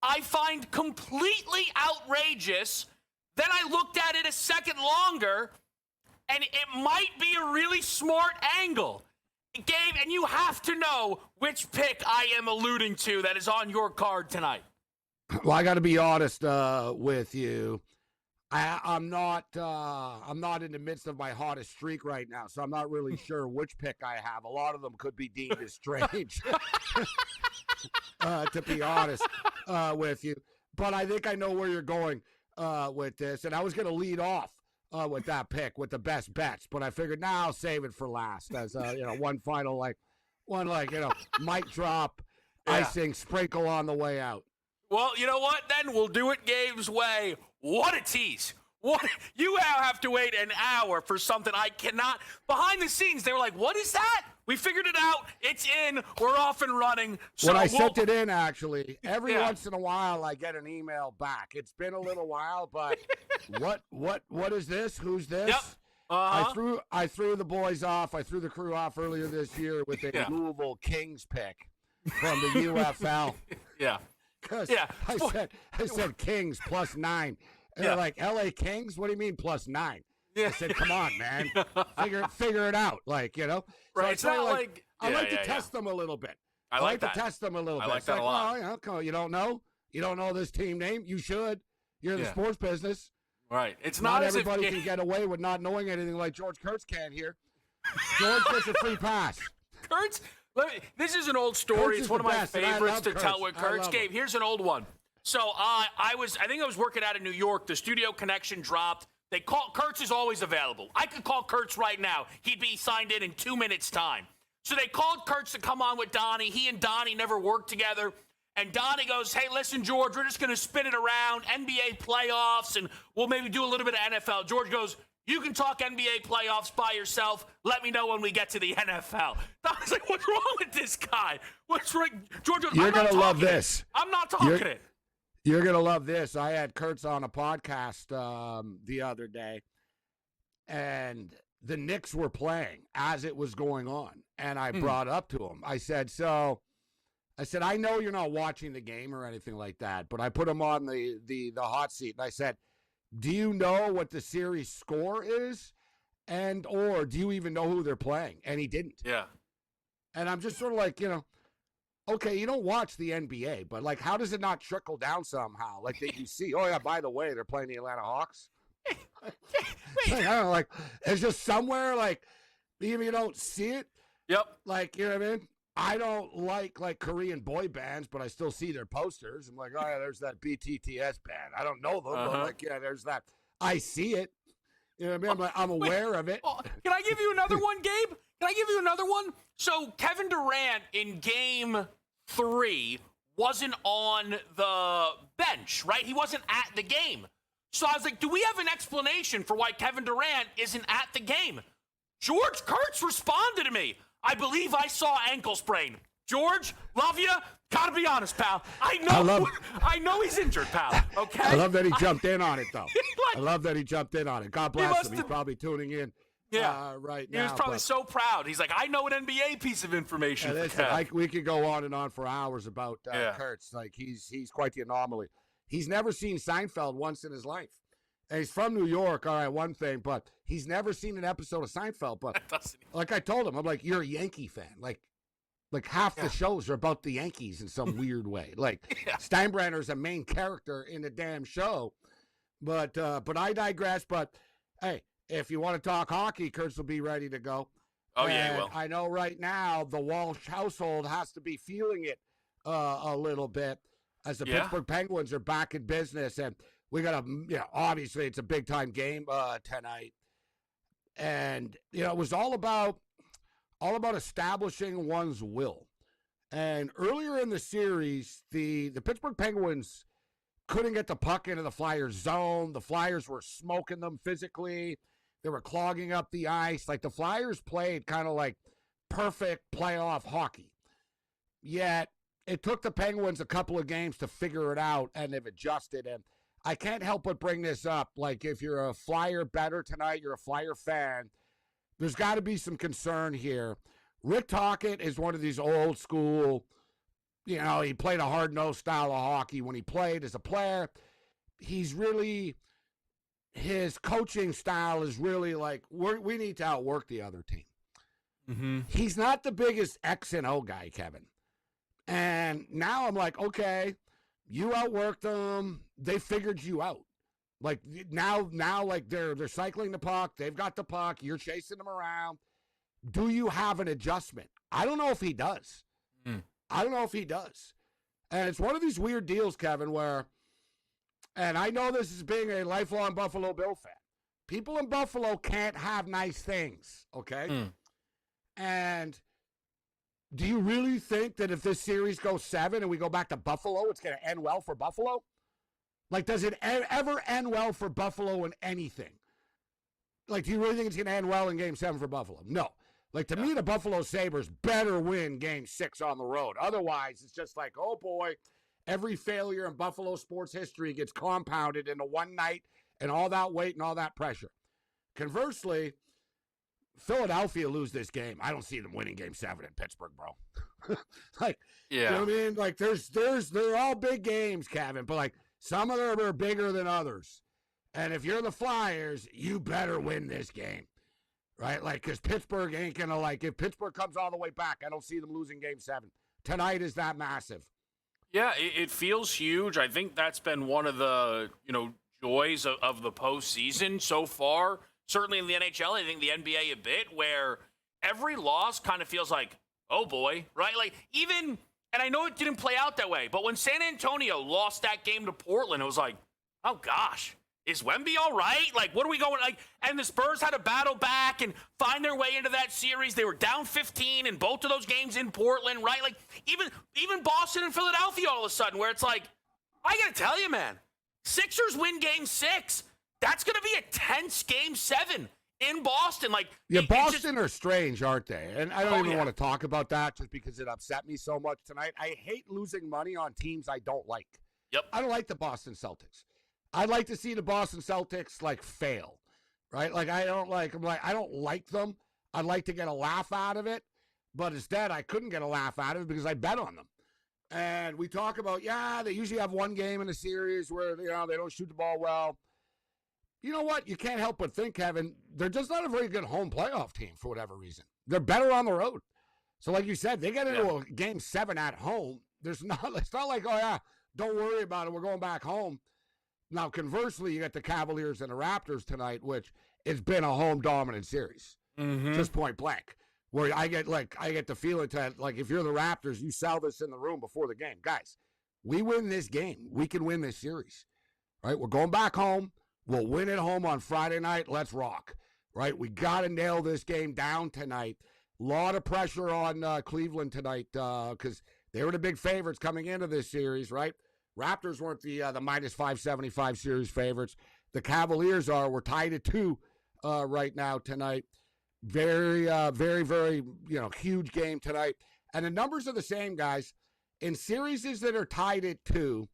I find completely outrageous. Then I looked at it a second longer, and it might be a really smart angle. Gabe, and you have to know which pick I am alluding to that is on your card tonight. Well, I got to be honest with you. I'm not in the midst of my hottest streak right now, so I'm not really sure which pick I have. A lot of them could be deemed as strange, to be honest with you. But I think I know where you're going with this, and I was going to lead off with that pick with the best bets, but I figured now I'll save it for last as one final mic drop, icing, sprinkle on the way out. Well, you know what? Then we'll do it Gabe's way. What a tease. You now have to wait an hour for something I cannot. Behind the scenes, they were like, what is that? We figured it out. It's in. We're off and running. So when I sent it in, actually, every once in a while I get an email back. It's been a little while, but what is this? Who's this? Yep. I threw the boys off. I threw the crew off earlier this year with a Louisville Kings pick from the UFL. Yeah. Because I said Kings +9. And they're like, LA Kings? What do you mean +9? I said, come on, man. Figure it out. Right. So it's not like I like to test them a little bit. I like to test them a little bit. I like that a lot. Well, you don't know? You don't know this team name? You should. You're in the sports business. Right. It's not everybody can get away with not knowing anything like George Kurtz can here. George gets a free pass. Kurtz? This is an old story. It's one of my favorites to tell with Kurtz. Gabe, here's an old one. So I think I was working out in New York. The studio connection dropped. They call Kurtz is always available. I could call Kurtz right now. He'd be signed in 2 minutes time. So they called Kurtz to come on with Donnie. He and Donnie never worked together. And Donnie goes, hey, listen, George, we're just going to spin it around, NBA playoffs, and we'll maybe do a little bit of NFL. George goes, you can talk NBA playoffs by yourself. Let me know when we get to the NFL. I was like, what's wrong with this guy? What's wrong? George goes, you're going to love this. I'm not talking it. You're going to love this. I had Kurtz on a podcast the other day, and the Knicks were playing as it was going on. And I brought up to him. I said, I know you're not watching the game or anything like that, but I put him on the hot seat, and I said, do you know what the series score is? And or do you even know who they're playing? And he didn't. Yeah. And I'm just sort of like, okay, you don't watch the NBA, but like, how does it not trickle down somehow? Like that you see, oh yeah, by the way, they're playing the Atlanta Hawks. I don't know, like it's just somewhere like even you don't see it. Yep. Like, you know what I mean? I don't like Korean boy bands, but I still see their posters. I'm like, oh yeah, there's that BTTS band. I don't know them, but like, yeah, there's that. I see it. You know what I mean? I'm aware of it. Can I give you another one, Gabe? Can I give you another one? So Kevin Durant in Game 3 wasn't on the bench, right? He wasn't at the game. So I was like, do we have an explanation for why Kevin Durant isn't at the game? George Kurtz responded to me. I believe I saw ankle sprain. George, love you. Gotta be honest, pal. I know he's injured, pal. Okay. I love that he jumped in on it, though. I love that he jumped in on it. God bless him. He's probably tuning in. Yeah, right now. He was probably so proud. He's like, I know an NBA piece of information. We could go on and on for hours about Kurtz. Like he's quite the anomaly. He's never seen Seinfeld once in his life. And he's from New York, all right, one thing, but he's never seen an episode of Seinfeld. But like I told him, I'm like, you're a Yankee fan. Like half the shows are about the Yankees in some weird way. Like Steinbrenner's a main character in the damn show. But I digress. But hey, if you want to talk hockey, Kurtz will be ready to go. Oh, yeah, he will. I know right now the Walsh household has to be feeling it a little bit as the Pittsburgh Penguins are back in business. And we got obviously it's a big time game tonight. And, it was all about establishing one's will. And earlier in the series, the Pittsburgh Penguins couldn't get the puck into the Flyers' zone. The Flyers were smoking them physically. They were clogging up the ice. Like the Flyers played kind of like perfect playoff hockey. Yet it took the Penguins a couple of games to figure it out, and they've adjusted. And I can't help but bring this up. Like if you're a Flyer bettor tonight, you're a Flyer fan, there's got to be some concern here. Rick Tocchet is one of these old school You know, he played a hard-nosed style of hockey when he played as a player. His coaching style is really like, we need to outwork the other team. Mm-hmm. He's not the biggest X and O guy, Kevin. And now I'm like, okay, you outworked them. They figured you out. Like now, like they're cycling the puck. They've got the puck. You're chasing them around. Do you have an adjustment? I don't know if he does. I don't know if he does. And it's one of these weird deals, Kevin, where, and I know this is being a lifelong Buffalo Bill fan. People in Buffalo can't have nice things, okay? And do you really think that if this series goes 7 and we go back to Buffalo, it's going to end well for Buffalo? Like, does it ever end well for Buffalo in anything? Like, do you really think it's going to end well in Game 7 for Buffalo? No. Like, to me, the Buffalo Sabres better win Game 6 on the road. Otherwise, it's just like, oh, boy, every failure in Buffalo sports history gets compounded into one night and all that weight and all that pressure. Conversely, Philadelphia lose this game. I don't see them winning Game 7 in Pittsburgh, bro. Like, you know what I mean? Like, they're all big games, Kevin, but, like, some of them are bigger than others. And if you're the Flyers, you better win this game, right? Like, because Pittsburgh ain't going to, like, if Pittsburgh comes all the way back, I don't see them losing Game 7. Tonight is that massive. Yeah, it feels huge. I think that's been one of the, joys of the postseason so far. Certainly in the NHL, I think the NBA a bit, where every loss kind of feels like, oh boy, right? Like even, and I know it didn't play out that way, but when San Antonio lost that game to Portland, it was like, oh gosh, is Wemby all right? Like, what are we going, like, and the Spurs had to battle back and find their way into that series. They were down 15 in both of those games in Portland, right? Like, even Boston and Philadelphia all of a sudden, where it's like, I gotta tell you, man, Sixers win Game 6. That's going to be a tense Game 7 in Boston. Like, yeah, Boston are strange, aren't they? And I don't even want to talk about that just because it upset me so much tonight. I hate losing money on teams I don't like. Yep. I don't like the Boston Celtics. I'd like to see the Boston Celtics, like, fail, right? Like, I don't like them. I'd like to get a laugh out of it. But instead, I couldn't get a laugh out of it because I bet on them. And we talk about, they usually have one game in a series where, they don't shoot the ball well. You know what? You can't help but think, Kevin, they're just not a very good home playoff team for whatever reason. They're better on the road. So like you said, they get into a Game 7 at home. It's not like, oh, yeah, don't worry about it. We're going back home. Now, conversely, you got the Cavaliers and the Raptors tonight, which has been a home dominant series. Just point blank. Where I get the feeling that, like, if you're the Raptors, you sell this in the room before the game. Guys, we win this game. We can win this series. Right? We're going back home. We'll win at home on Friday night. Let's rock. Right? We got to nail this game down tonight. A lot of pressure on Cleveland tonight because they were the big favorites coming into this series, right? Raptors weren't the minus 575 series favorites. The Cavaliers are. We're tied at 2 right now tonight. Very, very, very, huge game tonight. And the numbers are the same, guys. In series that are tied at 2,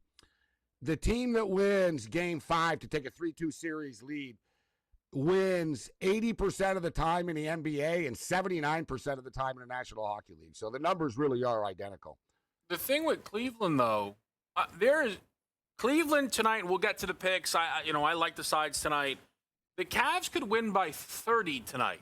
the team that wins Game 5 to take a 3-2 series lead wins 80% of the time in the NBA and 79% of the time in the National Hockey League. So the numbers really are identical. The thing with Cleveland, though, Cleveland tonight, we'll get to the picks. I like the sides tonight. The Cavs could win by 30 tonight.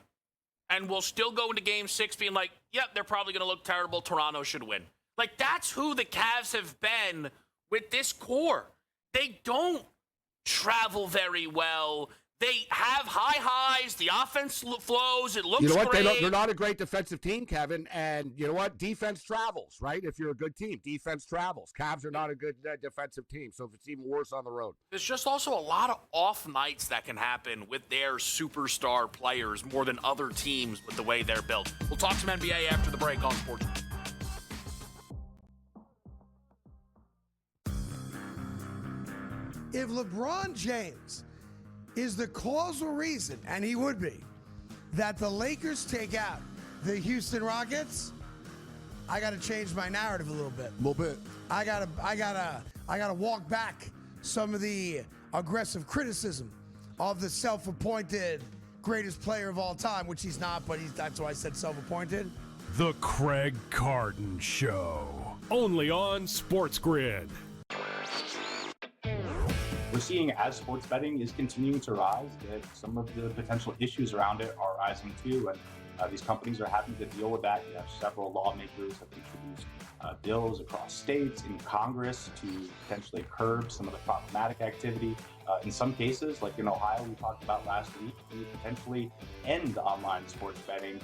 And we'll still go into Game 6 being like, yep, they're probably going to look terrible. Toronto should win. Like, that's who the Cavs have been with this core. They don't travel very well. They have high highs. The offense flows. It looks great. They're not a great defensive team, Kevin. And you know what? Defense travels, right? If you're a good team, defense travels. Cavs are not a good defensive team, so it's even worse on the road. There's just also a lot of off nights that can happen with their superstar players more than other teams with the way they're built. We'll talk some NBA after the break on Sports. If LeBron James is the causal reason, and he would be, that the Lakers take out the Houston Rockets, I got to change my narrative a little bit. I gotta walk back some of the aggressive criticism of the self-appointed greatest player of all time, which he's not, but that's why I said self-appointed. The Craig Carton Show. only on SportsGrid. We're seeing, as sports betting is continuing to rise, that some of the potential issues around it are rising too, and these companies are having to deal with that. You have several lawmakers have introduced bills across states in Congress to potentially curb some of the problematic activity. In some cases, like in Ohio, we talked about last week, to potentially end online sports betting.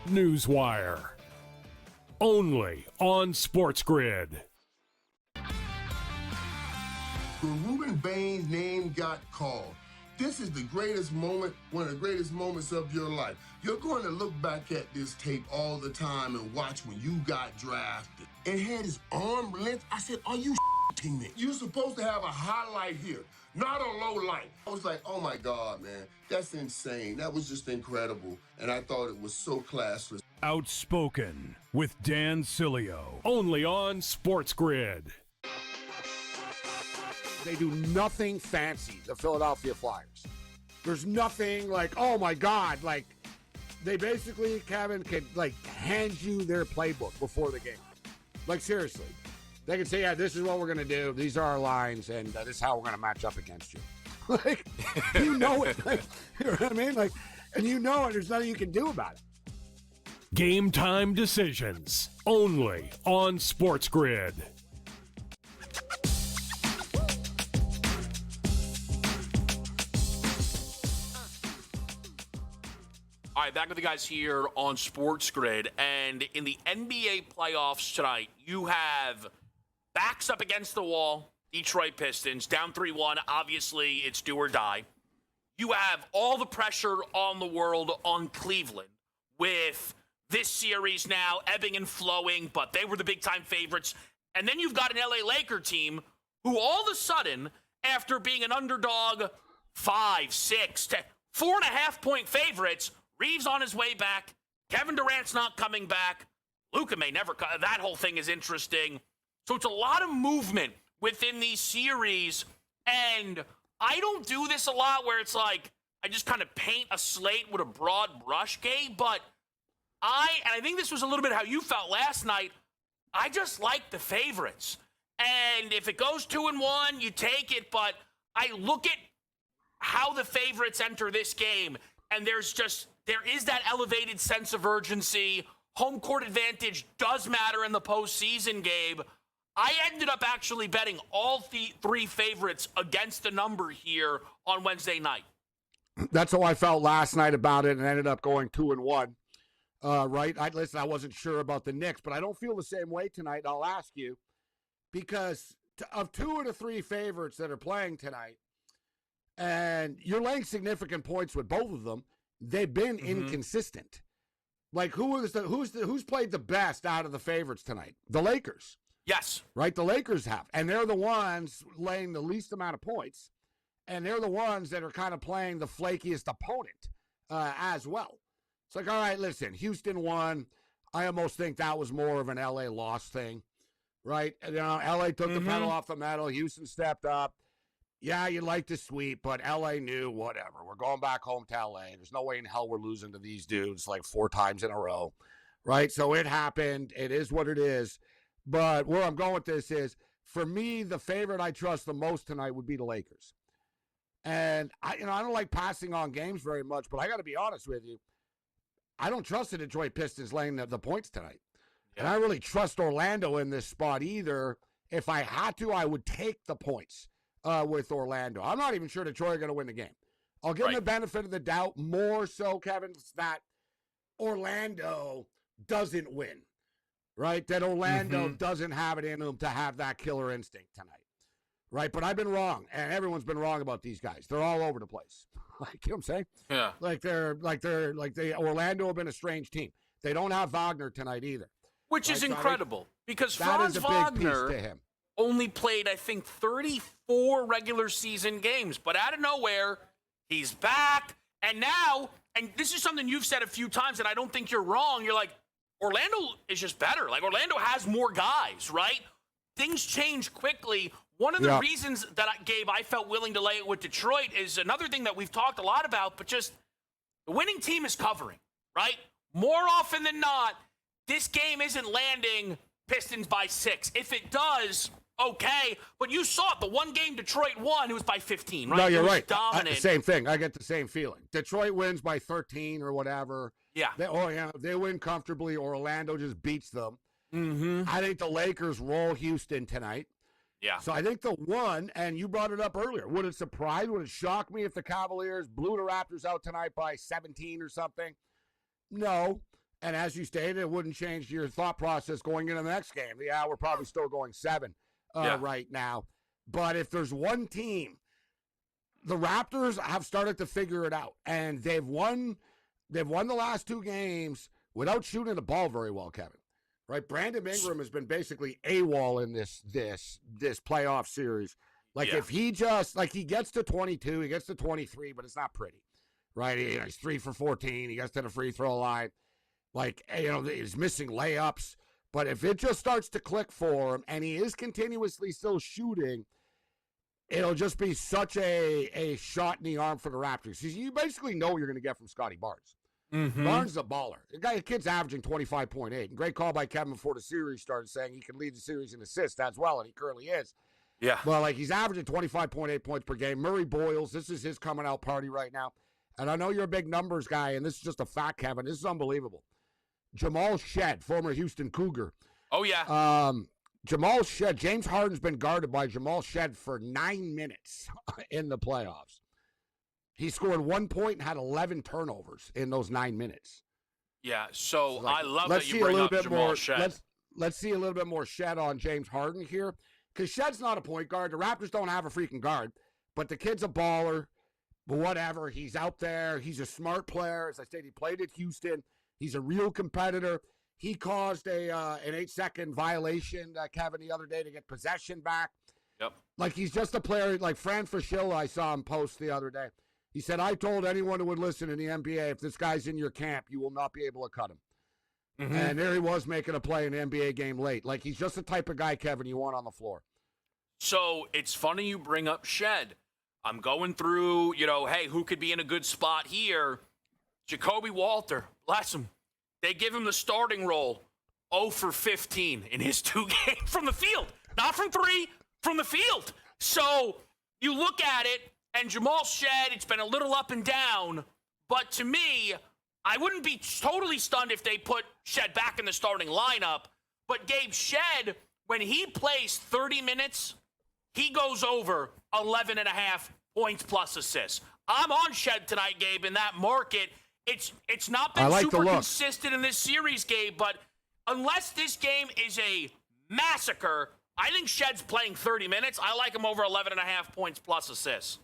Newswire, only on SportsGrid. When Ruben Bain's name got called, this is the greatest moment, one of the greatest moments of your life. You're going to look back at this tape all the time and watch when you got drafted. And had his arm length. I said, are you shitting me? You're supposed to have a highlight here, not a low light. I was like, oh my God, man, that's insane. That was just incredible. And I thought it was so classless. Outspoken with Dan Cilio, only on SportsGrid. They do nothing fancy, the Philadelphia Flyers. There's nothing like, oh my God, like they basically, Kevin, can like hand you their playbook before the game. Like seriously, they can say, yeah, this is what we're going to do. These are our lines, and this is how we're going to match up against you. Like, you know it. Like, you know what I mean? Like, and you know it. There's nothing you can do about it. Game time decisions, only on SportsGrid. All right, back with the guys here on SportsGrid. And in the NBA playoffs tonight, you have backs up against the wall, Detroit Pistons, down 3-1. Obviously, it's do or die. You have all the pressure on the world on Cleveland with this series now ebbing and flowing, but they were the big-time favorites. And then you've got an LA Laker team who all of a sudden, after being an underdog 5, 6, 10, 4.5-point favorites, Reeves on his way back. Kevin Durant's not coming back. Luka may never come. That whole thing is interesting. So it's a lot of movement within these series. And I don't do this a lot where it's like I just kind of paint a slate with a broad brush, Gabe. But I think this was a little bit how you felt last night. I just like the favorites. And if it goes 2-1, you take it. But I look at how the favorites enter this game, and there is that elevated sense of urgency. Home court advantage does matter in the postseason, Gabe. I ended up actually betting all three favorites against the number here on Wednesday night. That's how I felt last night about it, and ended up going 2-1. Right? I wasn't sure about the Knicks, but I don't feel the same way tonight. I'll ask you, because of 2 of the 3 favorites that are playing tonight, and you're laying significant points with both of them, they've been inconsistent. Like who's played the best out of the favorites tonight? The Lakers. Yes. Right? The Lakers have. And they're the ones laying the least amount of points. And they're the ones that are kind of playing the flakiest opponent as well. It's like, all right, listen, Houston won. I almost think that was more of an LA loss thing. Right? You know, LA took the pedal off the metal. Houston stepped up. Yeah, you'd like to sweep, but LA knew, whatever. We're going back home to LA. There's no way in hell we're losing to these dudes like 4 times in a row, right? So it happened. It is what it is. But where I'm going with this is, for me, the favorite I trust the most tonight would be the Lakers. And I don't like passing on games very much, but I got to be honest with you. I don't trust the Detroit Pistons laying the points tonight. Yeah. And I really trust Orlando in this spot either. If I had to, I would take the points. With Orlando. I'm not even sure Detroit are going to win the game. I'll give them the benefit of the doubt more so, Kevin, that Orlando doesn't win, right? That Orlando doesn't have it in them to have that killer instinct tonight, right? But I've been wrong, and everyone's been wrong about these guys. They're all over the place. Like, you know what I'm saying? Yeah. Like Orlando have been a strange team. They don't have Wagner tonight either. Which is incredible, because that Franz is a big Wagner piece to him. Only played, I think, 34 regular season games. But out of nowhere, he's back. And now, and this is something you've said a few times, and I don't think you're wrong. You're like, Orlando is just better. Like, Orlando has more guys, right? Things change quickly. One of the reasons that, I felt willing to lay it with Detroit is another thing that we've talked a lot about, but just the winning team is covering, right? More often than not, this game isn't landing Pistons by 6. If it does, okay. But you saw it. The one game Detroit won, it was by 15, right? No, you're it was right. Dominant. Same thing. I get the same feeling. Detroit wins by 13 or whatever. Yeah. They win comfortably. Orlando just beats them. Mm-hmm. I think the Lakers roll Houston tonight. Yeah. So I think the one, and you brought it up earlier, would it surprise, would it shock me if the Cavaliers blew the Raptors out tonight by 17 or something? No. And as you stated, it wouldn't change your thought process going into the next game. Yeah, we're probably still going 7 right now. But if there's one team, the Raptors have started to figure it out. And they've won the last 2 games without shooting the ball very well, Kevin. Right? Brandon Ingram has been basically AWOL in this playoff series. If he just, he gets to 22, he gets to 23, but it's not pretty. Right? He's 3 for 14. He gets to the free throw line. He's missing layups. But if it just starts to click for him, and he is continuously still shooting, it'll just be such a shot in the arm for the Raptors. You basically know what you're going to get from Scotty Barnes. Mm-hmm. Barnes is a baller. The kid's averaging 25.8. And great call by Kevin before the series started, saying he can lead the series in assists as well, and he currently is. Yeah. Well, he's averaging 25.8 points per game. Murray Boyles, this is his coming out party right now. And I know you're a big numbers guy, and this is just a fact, Kevin. This is unbelievable. Jamal Shed, former Houston Cougar. Oh, yeah. Jamal Shed, James Harden's been guarded by Jamal Shed for 9 minutes in the playoffs. He scored 1 point and had 11 turnovers in those 9 minutes. Yeah, so I love that you bring up Jamal Shed. Let's see a little bit more Shed on James Harden here, because Shed's not a point guard. The Raptors don't have a freaking guard, but the kid's a baller. But whatever, he's out there. He's a smart player. As I said, he played at Houston. He's a real competitor. He caused an 8-second violation, Kevin, the other day to get possession back. Yep. He's just a player. Like Fran Fraschilla, I saw him post the other day. He said, I told anyone who would listen in the NBA, if this guy's in your camp, you will not be able to cut him. Mm-hmm. And there he was making a play in an NBA game late. He's just the type of guy, Kevin, you want on the floor. So it's funny you bring up Shed. I'm going through, hey, who could be in a good spot here? Jacoby Walter, bless him. They give him the starting role. 0 for 15 in his 2 games from the field. Not from 3, from the field. So you look at it, and Jamal Shed, it's been a little up and down. But to me, I wouldn't be totally stunned if they put Shed back in the starting lineup. But Gabe Shed, when he plays 30 minutes, he goes over 11 and a half points plus assists. I'm on Shed tonight, Gabe, in that market. It's not been super consistent in this series, Gabe, but unless this game is a massacre, I think Shed's playing 30 minutes. I like him over 11 and a half points plus assists.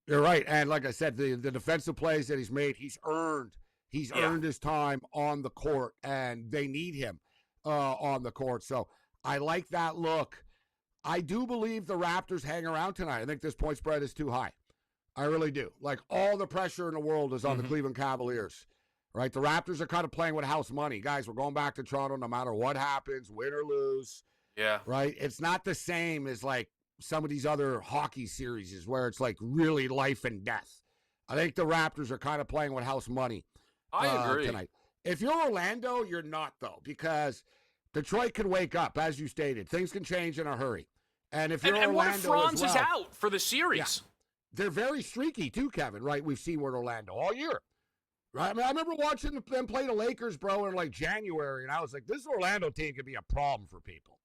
You're right. And like I said, the defensive plays that he's made, he's earned his time on the court, and they need him on the court. So I like that look. I do believe the Raptors hang around tonight. I think this point spread is too high. I really do. All the pressure in the world is on the Cleveland Cavaliers, right? The Raptors are kind of playing with house money. Guys, we're going back to Toronto no matter what happens, win or lose. Yeah. Right? It's not the same as some of these other hockey series where it's really life and death. I think the Raptors are kind of playing with house money. I agree. Tonight. If you're Orlando, you're not, though, because Detroit can wake up, as you stated. Things can change in a hurry. And if you're Orlando, what if Franz is out for the series? Yeah. They're very streaky, too, Kevin, right? We've seen with Orlando all year. Right? I mean, I remember watching them play the Lakers, bro, in January, and I was like, this Orlando team could be a problem for people.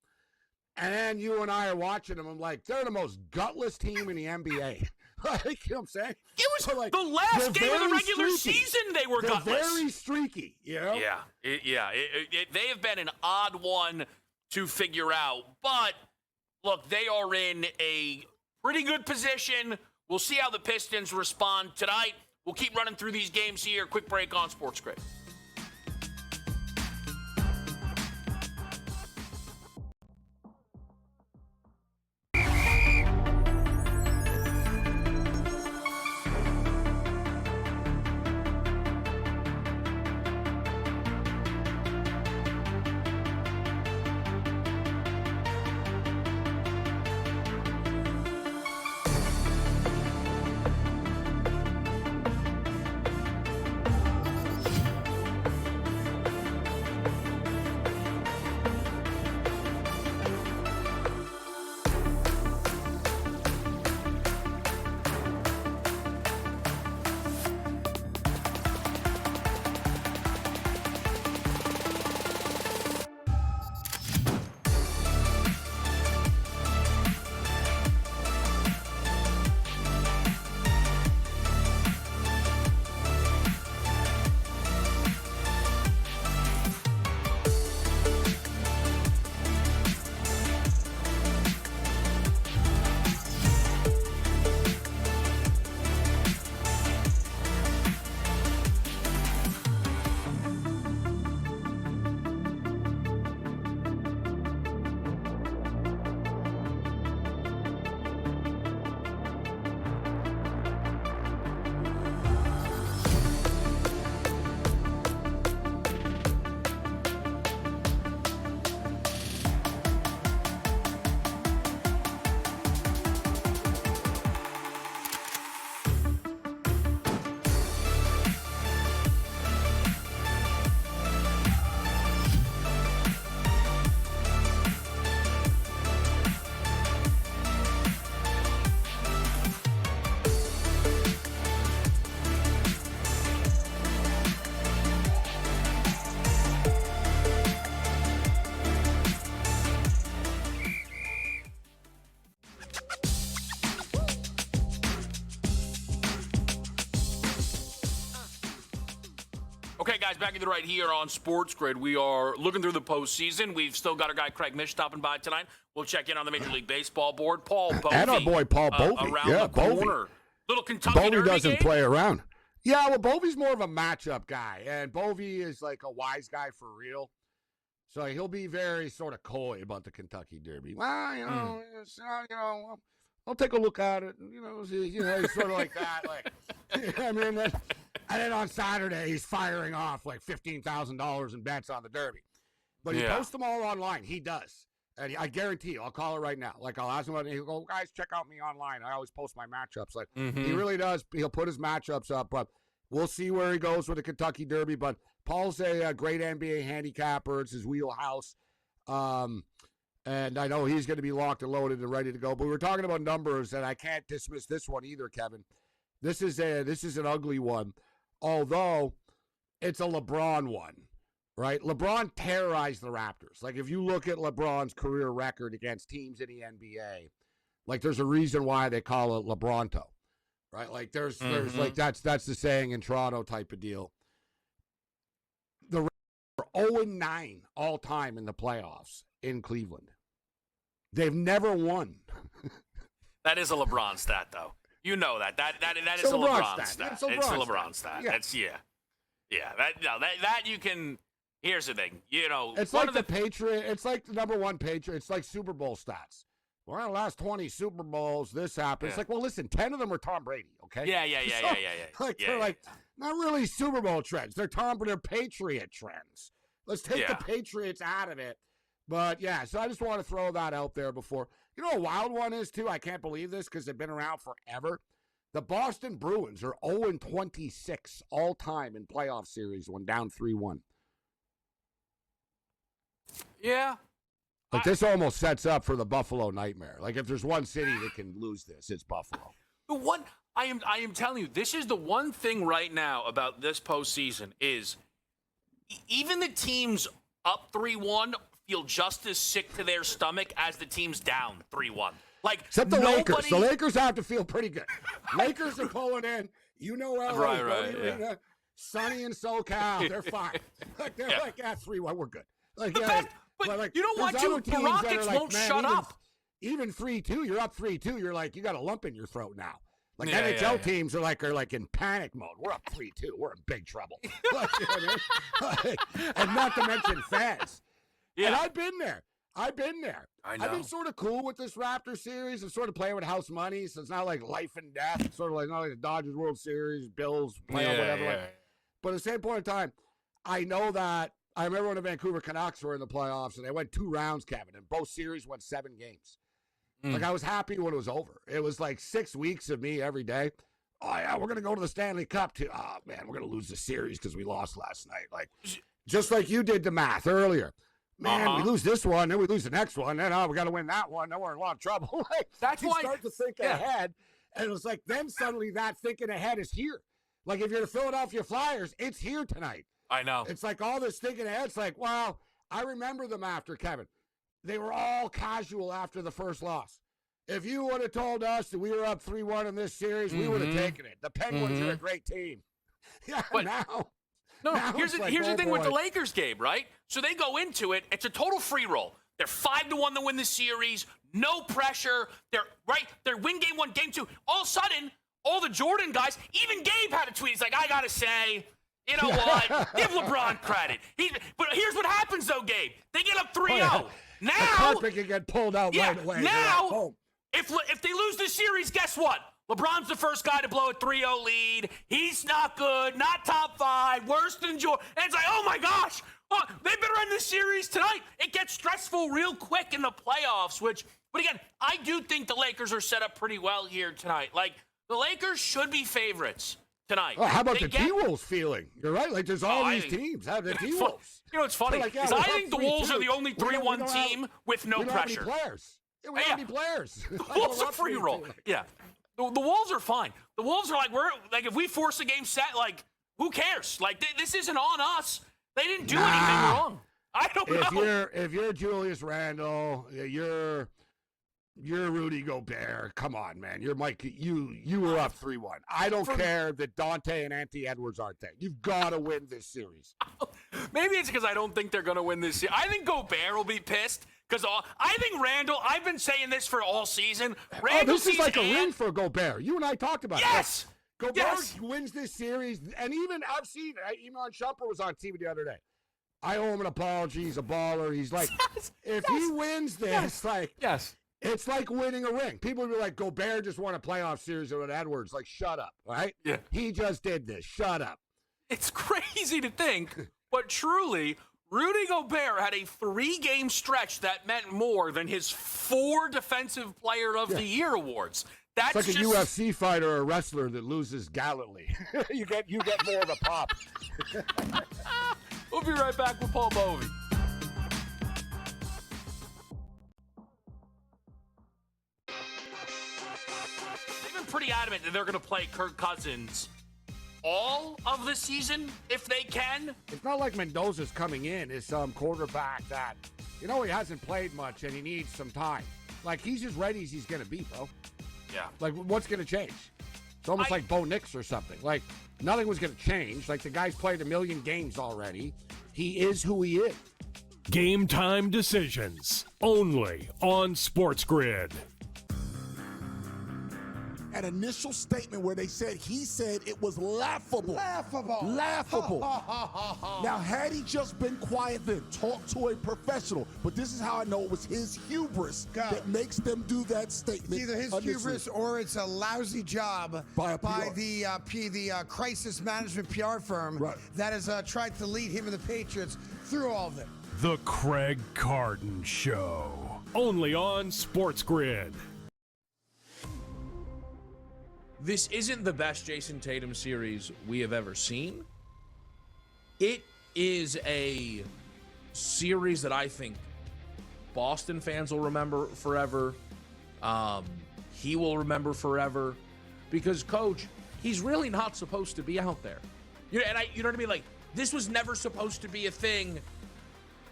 And then you and I are watching them. I'm like, they're the most gutless team in the NBA. You know what I'm saying? It was the last game of the regular season they were gutless. Very streaky, you know? Yeah. They have been an odd one to figure out. But, look, they are in a pretty good position. We'll see how the Pistons respond tonight. We'll keep running through these games here. Quick break on SportsGrid. Okay, guys, back into the right here on Sports Grid. We are looking through the postseason. We've still got our guy Craig Mish stopping by tonight. We'll check in on the Major League Baseball board. Paul Bovey. And our boy Paul Bovey. Around Yeah, the corner. Little Kentucky Bovey Derby doesn't game? play around. Yeah, well, Bovey's more of a matchup guy, and Bovey is like a wise guy for real. So he'll be very sort of coy about the Kentucky Derby. Well, I'll take a look at it. He's sort of like that. Like, I mean, and then on Saturday he's firing off like $15,000 in bets on the Derby. But he posts them all online. He does. And I guarantee you, I'll call it right now. Like, I'll ask him, and he'll go, guys, check out me online. I always post my matchups. Like, he really does. He'll put his matchups up, but we'll see where he goes with the Kentucky Derby. But Paul's a great NBA handicapper. It's his wheelhouse. And I know he's going to be locked and loaded and ready to go. But we're talking about numbers, and I can't dismiss this one either, Kevin. This is an ugly one, although it's a LeBron one. Right? LeBron terrorized the Raptors. Like, if you look at LeBron's career record against teams in the NBA, like, there's a reason why they call it LeBronto. Right? Like, there's like, that's the saying in Toronto type of deal. The Raptors are 0-9 all time in the playoffs in Cleveland. They've never won. That is a LeBron stat, though. You know that. That is a LeBron stat. It's a LeBron stat. Yeah. That's, yeah. That you can... Here's the thing, It's like the Patriot. It's like the number one Patriot. It's like Super Bowl stats. Well, the last 20 Super Bowls, this happened. It's like, well, listen, 10 of them are Tom Brady, okay? Yeah. They're like, not really Super Bowl trends. They're Patriot trends. Let's take the Patriots out of it. But, yeah, so I just want to throw that out there before. You know, a wild one is, too, I can't believe this because they've been around forever. The Boston Bruins are 0-26 all time in playoff series when down 3-1. Yeah. Like, this almost sets up for the Buffalo nightmare. Like, if there's one city that can lose this, it's Buffalo. I am telling you, this is the one thing right now about this postseason is even the teams up 3-1 feel just as sick to their stomach as the teams down 3-1. Like, except the Lakers. The Lakers have to feel pretty good. Lakers are pulling in. LA, Right. Sunny in SoCal. They're fine. Like, they're like, 3-1, we're good. Like, but you know what, too? The Rockets won't shut up. Even 3-2, you're up 3-2. You're like, you got a lump in your throat now. Like, NHL teams are like in panic mode. We're up 3-2. We're in big trouble. Like, you know what I mean? And not to mention fans. Yeah. And I've been there. I know. I've been sort of cool with this Raptor series and sort of playing with house money, so it's not like life and death. It's sort of like not like the Dodgers World Series, Bills, playoff, whatever. Yeah. But at the same point in time, I know that I remember when the Vancouver Canucks were in the playoffs, and they went 2 rounds, Kevin, and both series went 7 games. Like, I was happy when it was over. It was like 6 weeks of me every day. Oh, yeah, we're going to go to the Stanley Cup, too. Oh, man, we're going to lose the series because we lost last night. Like, just like you did the math earlier. Man, we lose this one, then we lose the next one. Then, we got to win that one. Then we're in a lot of trouble. Like, that's you why start to think ahead, and it was like, then suddenly that thinking ahead is here. Like, if you're the Philadelphia Flyers, it's here tonight. I know. It's like all this thinking ahead. It's like, wow, I remember them after, Kevin. They were all casual after the first loss. If you would have told us that we were up 3-1 in this series, we would have taken it. The Penguins are a great team. Yeah, but now here's the thing with the Lakers game, right? So they go into it. It's a total free roll. They're 5-1 to win the series. No pressure. They're win game 1, game 2. All of a sudden, all the Jordan guys, even Gabe had a tweet. He's like, I got to say, you know what? Give LeBron credit. But here's what happens, though, Gabe. They get up 3-0. Now, the carpet can get pulled out right away. Now, if they lose this series, guess what? LeBron's the first guy to blow a 3-0 lead. He's not good, not top 5, worse than Jordan. And it's like, oh, my gosh. Oh, they better end this series tonight. It gets stressful real quick in the playoffs, but again, I do think the Lakers are set up pretty well here tonight. Like, the Lakers should be favorites tonight. Oh, how about the T-Wolves feeling? You're right. Like, there's all these teams. How the T-Wolves? You know, it's funny. Like, I think the Wolves are the only 3-1 team with no pressure. We don't have any players. Yeah, we don't have any players. The Wolves are free roll. Yeah. The Wolves are fine. The Wolves are like, if we force a game set, like, who cares? Like, this isn't on us. They didn't do anything wrong. I don't know. If you're Julius Randle, you're You're Rudy Gobert. Come on, man. You're Mike. You were up 3-1. I don't care that Dante and Anthony Edwards aren't there. You've got to win this series. Maybe it's because I don't think they're going to win this series. I think Gobert will be pissed because I think Randall. I've been saying this for all season. Randall this is like a sees ring for Gobert. You and I talked about it. Yes. Gobert Yes. wins this series, and even I've seen. Even on Shumper was on TV the other day. I owe him an apology. He's a baller. He's like, if he wins this, it's like winning a ring. People will be like, Gobert just won a playoff series with Edwards. Like, shut up, right? Yeah. He just did this. Shut up. It's crazy to think, but truly, Rudy Gobert had a 3-game stretch that meant more than his 4 Defensive Player of the Year awards. That's It's like just, a UFC fighter or a wrestler that loses gallantly. you get more of a pop. We'll be right back with Paul Bovey. They've been pretty adamant that they're going to play Kirk Cousins all of the season if they can. It's not like Mendoza's coming in as some quarterback that, he hasn't played much and he needs some time. Like, he's as ready as he's going to be, bro. Yeah. Like, what's going to change? It's almost like Bo Nix or something. Like, nothing was going to change. Like, the guy's played 1 million games already. He is who he is. Game time decisions only on SportsGrid. An initial statement where he said it was laughable. Laughable. Now, had he just been quiet then, talk to a professional, but this is how I know it was his hubris that makes them do that statement. It's either his hubris or it's a lousy job by the crisis management PR firm that has tried to lead him and the Patriots through all of it. The Craig Carton Show, only on SportsGrid. This isn't the best Jason Tatum series we have ever seen. It is a series that I think Boston fans will remember forever. He will remember forever because, Coach, he's really not supposed to be out there. You know what I mean? Like, this was never supposed to be a thing.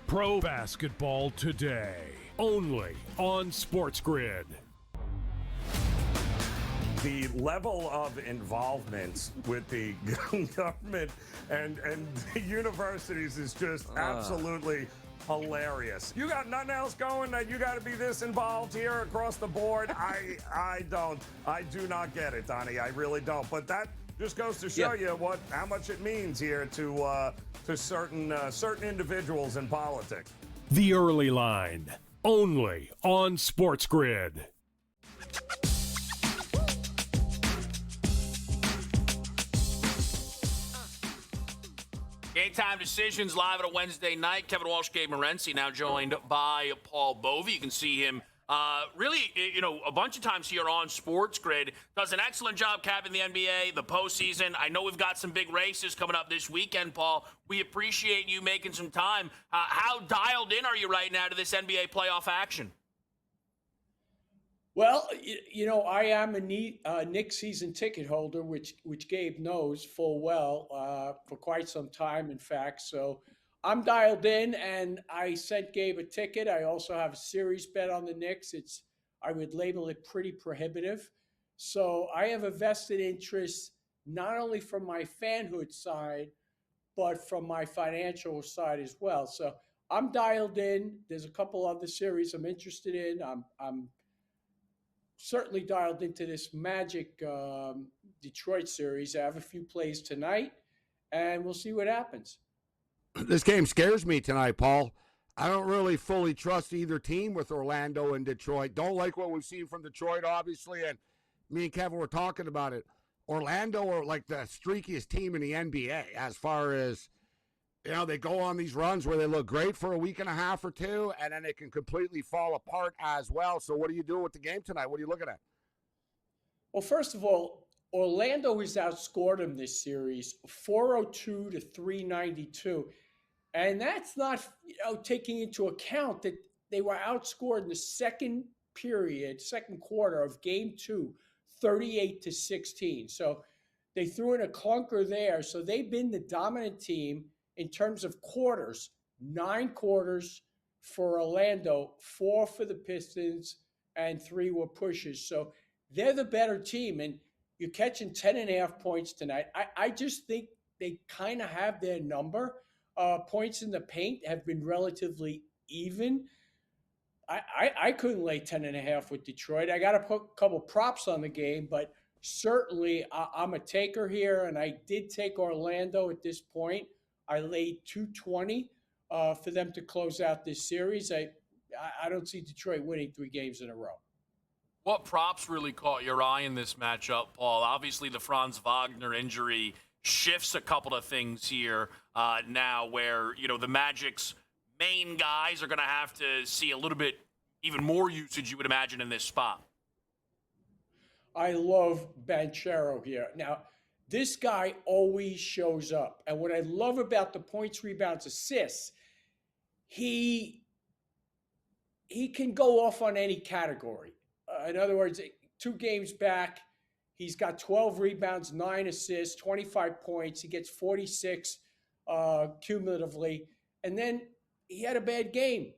Pro basketball today, only on SportsGrid. The level of involvement with the government and the universities is just absolutely hilarious. You got nothing else going that you got to be this involved here across the board? I do not get it, Donnie. I really don't. But that just goes to show you how much it means here to certain individuals in politics. The Early Line, only on SportsGrid. Game time decisions live on a Wednesday night. Kevin Walsh, Gabriel Morency, now joined by Paul Bovey. You can see him really, a bunch of times here on SportsGrid. Does an excellent job capping the NBA, the postseason. I know we've got some big races coming up this weekend, Paul. We appreciate you making some time. How dialed in are you right now to this NBA playoff action? Well, I am a Knicks season ticket holder, which Gabe knows full well for quite some time, in fact. So I'm dialed in, and I sent Gabe a ticket. I also have a series bet on the Knicks. I would label it pretty prohibitive. So I have a vested interest, not only from my fanhood side, but from my financial side as well. So I'm dialed in. There's a couple other series I'm interested in. I'm certainly dialed into this Magic Detroit series. I have a few plays tonight, and we'll see what happens. This game scares me tonight, Paul. I don't really fully trust either team with Orlando and Detroit. Don't like what we've seen from Detroit, obviously, and me and Kevin were talking about it. Orlando are like the streakiest team in the NBA as far as, they go on these runs where they look great for a week and a half or two, and then it can completely fall apart as well. So what are you doing with the game tonight? What are you looking at? Well, first of all, Orlando has outscored them this series 402 to 392. And that's not taking into account that they were outscored in the second quarter of game 2, 38 to 16. So they threw in a clunker there. So they've been the dominant team in terms of quarters, 9 quarters for Orlando, 4 for the Pistons, and 3 were pushes. So they're the better team, and you're catching 10.5 points tonight. I just think they kind of have their number. Points in the paint have been relatively even. I couldn't lay 10.5 with Detroit. I got to put a couple props on the game, but certainly I'm a taker here, and I did take Orlando at this point. I laid 220 for them to close out this series. I don't see Detroit winning 3 games in a row. What props really caught your eye in this matchup, Paul? Obviously, the Franz Wagner injury shifts a couple of things here now where, the Magic's main guys are going to have to see a little bit even more usage, you would imagine, in this spot. I love Banchero here. Now, this guy always shows up. And what I love about the points, rebounds, assists, he can go off on any category. In other words, 2 games back, he's got 12 rebounds, 9 assists, 25 points. He gets 46 cumulatively. And then he had a bad game.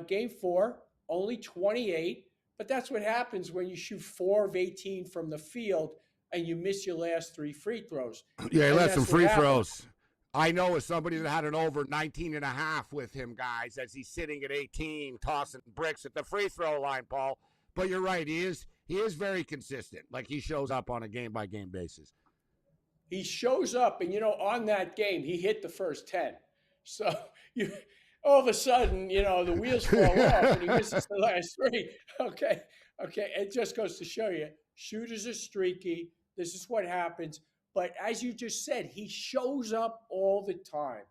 Game 4, only 28. But that's what happens when you shoot 4 of 18 from the field and you miss your last 3 free throws. Yeah, he let some free happens. throws. I know as somebody that had an over 19.5 with him, guys, as he's sitting at 18, tossing bricks at the free throw line, Paul. But you're right, he is very consistent. Like, he shows up on a game-by-game basis. He shows up, and, on that game, he hit the first 10. So all of a sudden, the wheels fall off, and he misses the last 3. Okay. It just goes to show you, shooters are streaky. This is what happens. But as you just said, he shows up all the time,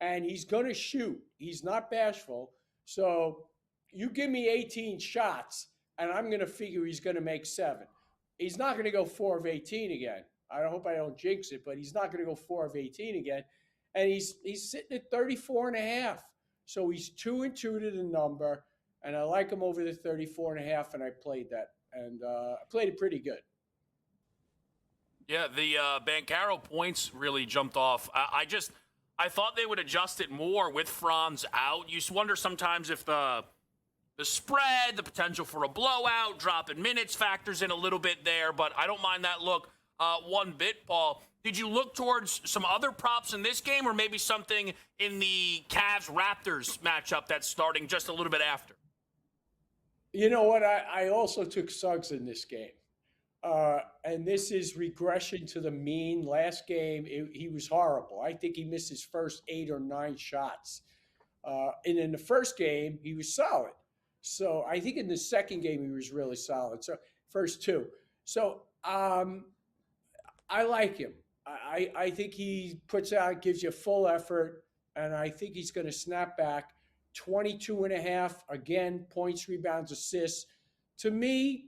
and he's going to shoot. He's not bashful. So you give me 18 shots, and I'm going to figure he's going to make 7. He's not going to go 4 of 18 again. I hope I don't jinx it, but he's not going to go 4 of 18 again. And he's sitting at 34.5. So he's 2-2 to the number, and I like him over the 34.5, and I played that. And I played it pretty good. Yeah, the Banchero points really jumped off. I thought they would adjust it more with Franz out. You just wonder sometimes if the spread, the potential for a blowout, dropping minutes factors in a little bit there, but I don't mind that look one bit, Paul. Did you look towards some other props in this game or maybe something in the Cavs-Raptors matchup that's starting just a little bit after? You know what? I also took Suggs in this game. And this is regression to the mean. Last game, he was horrible. I think he missed his first 8 or 9 shots. And in the first game, he was solid. So I think in the second game, he was really solid. So first 2. So I like him. I think he puts out, gives you full effort, and I think he's going to snap back. 22.5, again, points, rebounds, assists. To me,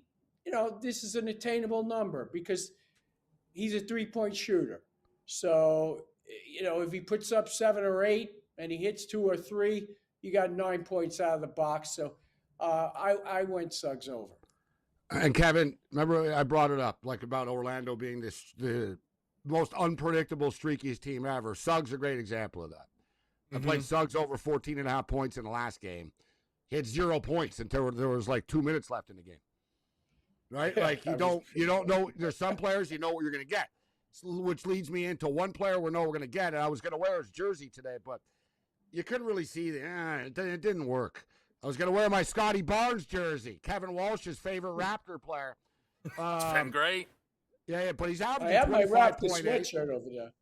this is an attainable number because he's a 3-point shooter. So, if he puts up 7 or 8 and he hits 2 or 3, you got 9 points out of the box. So I went Suggs over. And Kevin, remember I brought it up, like about Orlando being the most unpredictable, streakiest team ever. Suggs a great example of that. I played Suggs over 14.5 points in the last game. He had 0 points until there was like 2 minutes left in the game. Right? Like you don't know. There's some players you know what you're going to get, which leads me into one player we know we're going to get. And I was going to wear his jersey today, but you couldn't really see it didn't work. I was going to wear my Scotty Barnes jersey, Kevin Walsh's favorite Raptor player. It's been great. Yeah, but he's out. I have my Raptor sweatshirt over there.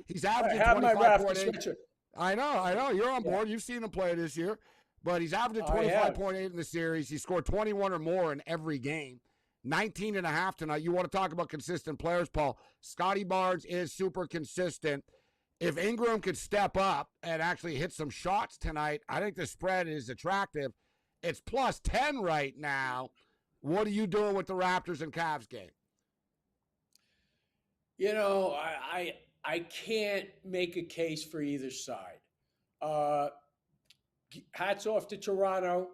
He's averaging 25.8. I have my Raptor sweatshirt. I know. You're on board. You've seen him play this year. But he's averaging 25.8 in the series. He scored 21 or more in every game. 19.5 tonight. You want to talk about consistent players, Paul. Scotty Barnes is super consistent. If Ingram could step up and actually hit some shots tonight, I think the spread is attractive. It's plus 10 right now. What are you doing with the Raptors and Cavs game? I can't make a case for either side. Hats off to Toronto.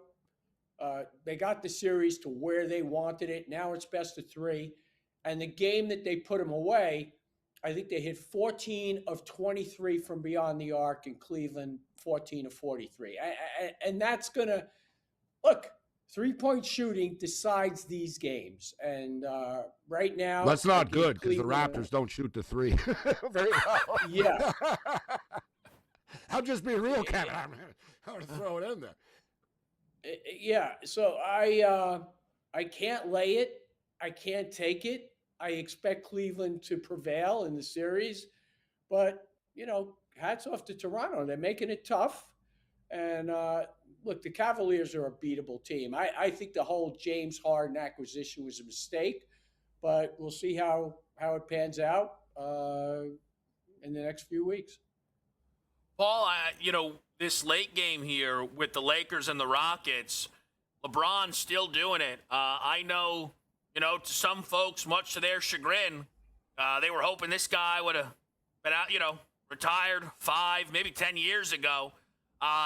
They got the series to where they wanted it. Now it's best of 3. And the game that they put them away, I think they hit 14 of 23 from beyond the arc, in Cleveland 14 of 43. And that's going to – look, 3-point shooting decides these games. And right now, that's not I think good because the Cleveland- Raptors don't shoot the three very well. Yeah. I'll just be real, Kevin. I'm going to throw it in there. Yeah, so I can't lay it. I can't take it. I expect Cleveland to prevail in the series, but hats off to Toronto. They're making it tough. And look, the Cavaliers are a beatable team. I think the whole James Harden acquisition was a mistake, but we'll see how it pans out in the next few weeks. Paul, this late game here with the Lakers and the Rockets, LeBron's still doing it. I know, to some folks, much to their chagrin, they were hoping this guy would have been out, retired 5, maybe 10 years ago.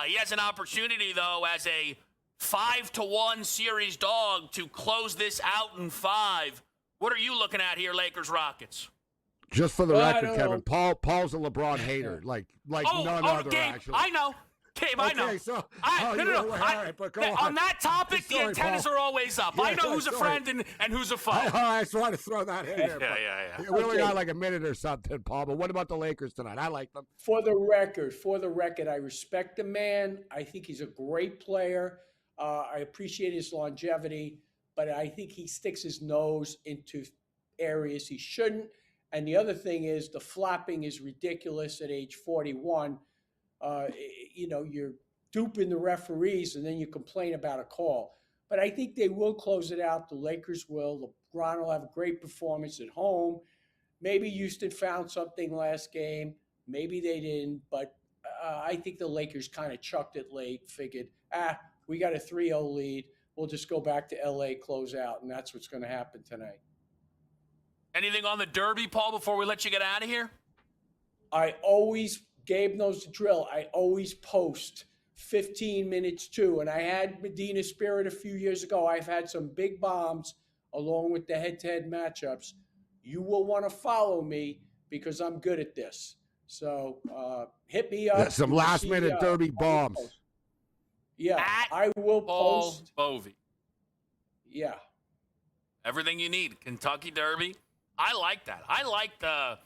He has an opportunity, though, as a 5-1 series dog to close this out in 5. What are you looking at here, Lakers Rockets? Just for the record, Kevin, Paul's a LeBron hater, like none other. Gabe, actually, I know. Gabe, I know. Okay, so No. all right, but go On that topic, Sorry, the antennas Paul. are always up. I know who's a friend and who's a foe. I just wanted to throw that in there. Yeah. We only got like a minute or something, Paul. But what about the Lakers tonight? I like them. For the record, I respect the man. I think he's a great player. I appreciate his longevity, but I think he sticks his nose into areas he shouldn't. And the other thing is the flopping is ridiculous at age 41. You're duping the referees and then you complain about a call. But I think they will close it out. The Lakers will. LeBron will have a great performance at home. Maybe Houston found something last game. Maybe they didn't. But I think the Lakers kind of chucked it late, figured, we got a 3-0 lead. We'll just go back to L.A., close out, and that's what's going to happen tonight. Anything on the Derby, Paul, before we let you get out of here? Gabe knows the drill. I always post 15 minutes too. And I had Medina Spirit a few years ago. I've had some big bombs along with the head-to-head matchups. You will want to follow me because I'm good at this. So hit me up. Some last-minute Derby bombs. Yeah, I will post. Paul Bovey. Yeah. Everything you need. Kentucky Derby. I like that. I like the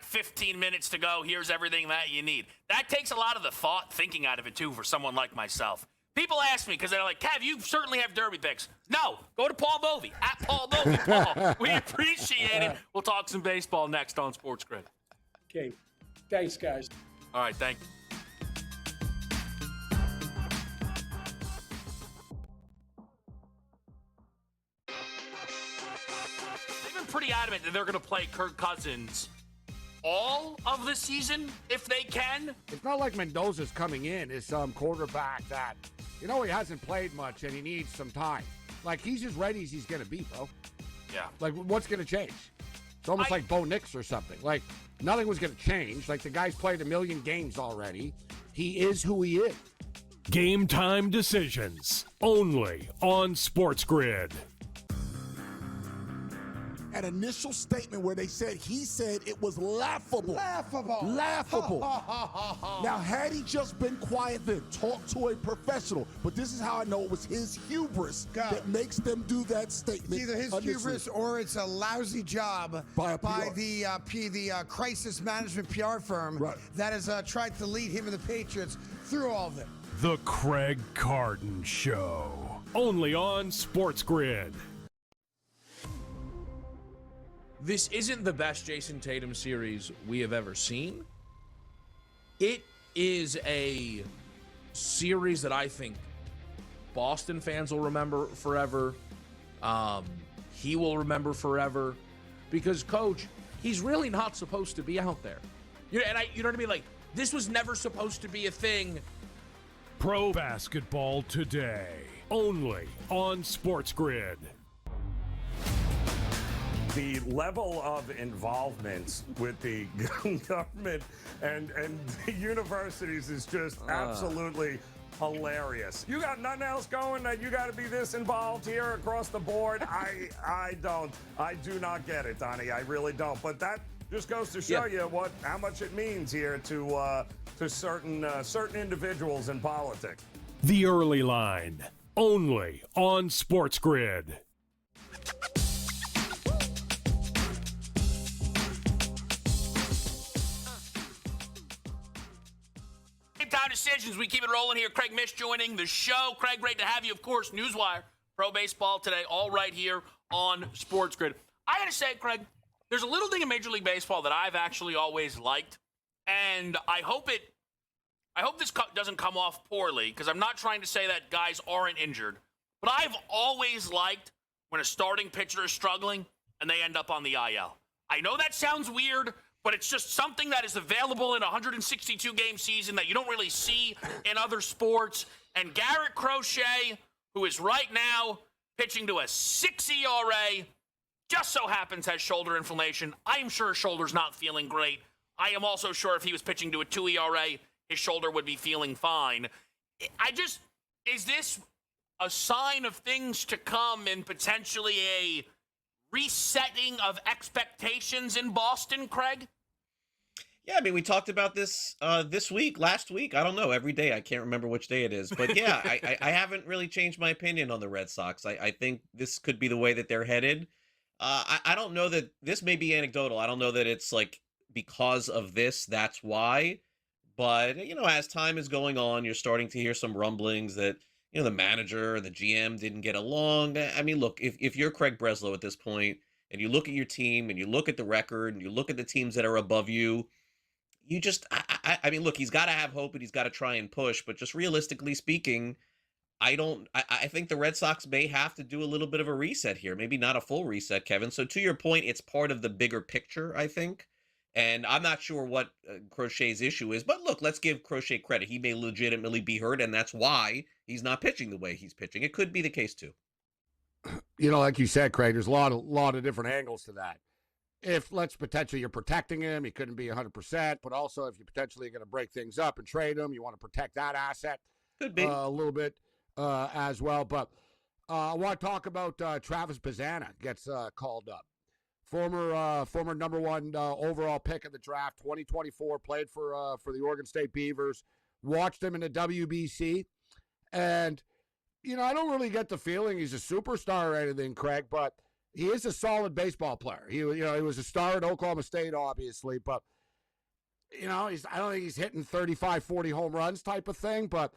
15 minutes to go. Here's everything that you need. That takes a lot of the thinking out of it, too, for someone like myself. People ask me because they're like, Kev, you certainly have Derby picks. No, go to Paul Bovey, at Paul Bovey. Paul, we appreciate it. We'll talk some baseball next on SportsGrid. Okay. Thanks, guys. All right, thank you. They've been pretty adamant that they're going to play Kirk Cousins all of the season if they can. It's not like Mendoza's coming in as some quarterback that, he hasn't played much and he needs some time. Like, he's as ready as he's going to be, bro. Yeah. Like, what's going to change? It's almost like Bo Nix or something. Like, nothing was going to change. Like, the guy's played 1 million games already. He is who he is. Game time decisions only on SportsGrid. An initial statement where he said it was laughable. Laughable. Now, had he just been quiet then, talk to a professional. But this is how I know it was his hubris that makes them do that statement. It's either his hubris or it's a lousy job by the crisis management PR firm that has tried to lead him and the Patriots through all of it. The Craig Carton Show. Only on SportsGrid. This isn't the best Jason Tatum series we have ever seen. It is a series that I think Boston fans will remember forever. He will remember forever because, Coach, he's really not supposed to be out there. You know what I mean? Like, this was never supposed to be a thing. Pro basketball today, only on SportsGrid. The level of involvement with the government and the universities is just absolutely hilarious. You got nothing else going that you got to be this involved here across the board? I do not get it, Donnie. I really don't. But that just goes to show you how much it means here to certain individuals in politics. The Early Line, only on SportsGrid. Time decisions. We keep it rolling here. Craig Mish joining the show. Craig, great to have you. Of course, Newswire, Pro Baseball today, all right here on SportsGrid. I got to say, Craig, there's a little thing in Major League Baseball that I've actually always liked, and I hope this doesn't come off poorly, because I'm not trying to say that guys aren't injured, but I've always liked when a starting pitcher is struggling and they end up on the IL. I know that sounds weird, but it's just something that is available in a 162-game season that you don't really see in other sports. And Garrett Crochet, who is right now pitching to a 6 ERA, just so happens has shoulder inflammation. I am sure his shoulder's not feeling great. I am also sure if he was pitching to a 2 ERA, his shoulder would be feeling fine. Is this a sign of things to come and potentially a resetting of expectations in Boston, Craig? Yeah, I mean, we talked about this last week. I don't know, every day. I can't remember which day it is. But yeah, I haven't really changed my opinion on the Red Sox. I think this could be the way that they're headed. I don't know that this may be anecdotal. I don't know that it's like because of this, that's why. But, as time is going on, you're starting to hear some rumblings that, the manager and the GM didn't get along. I mean, look, if you're Craig Breslow at this point and you look at your team and you look at the record and you look at the teams that are above you, you just, I mean, look, he's got to have hope and he's got to try and push. But just realistically speaking, I think the Red Sox may have to do a little bit of a reset here. Maybe not a full reset, Kevin. So to your point, it's part of the bigger picture, I think. And I'm not sure what Crochet's issue is, but look, let's give Crochet credit. He may legitimately be hurt, and that's why he's not pitching the way he's pitching. It could be the case too. Like you said, Craig, there's a lot of different angles to that. If you're protecting him, he couldn't be 100%, but also if you're potentially going to break things up and trade him, you want to protect that asset. Could be a little bit as well. But I want to talk about Travis Bazzana gets called up. Former number one overall pick in the draft, 2024, played for the Oregon State Beavers. Watched him in the WBC, and I don't really get the feeling he's a superstar or anything, Craig, but he is a solid baseball player. He was a star at Oklahoma State, obviously, but I don't think he's hitting 35, 40 home runs type of thing, but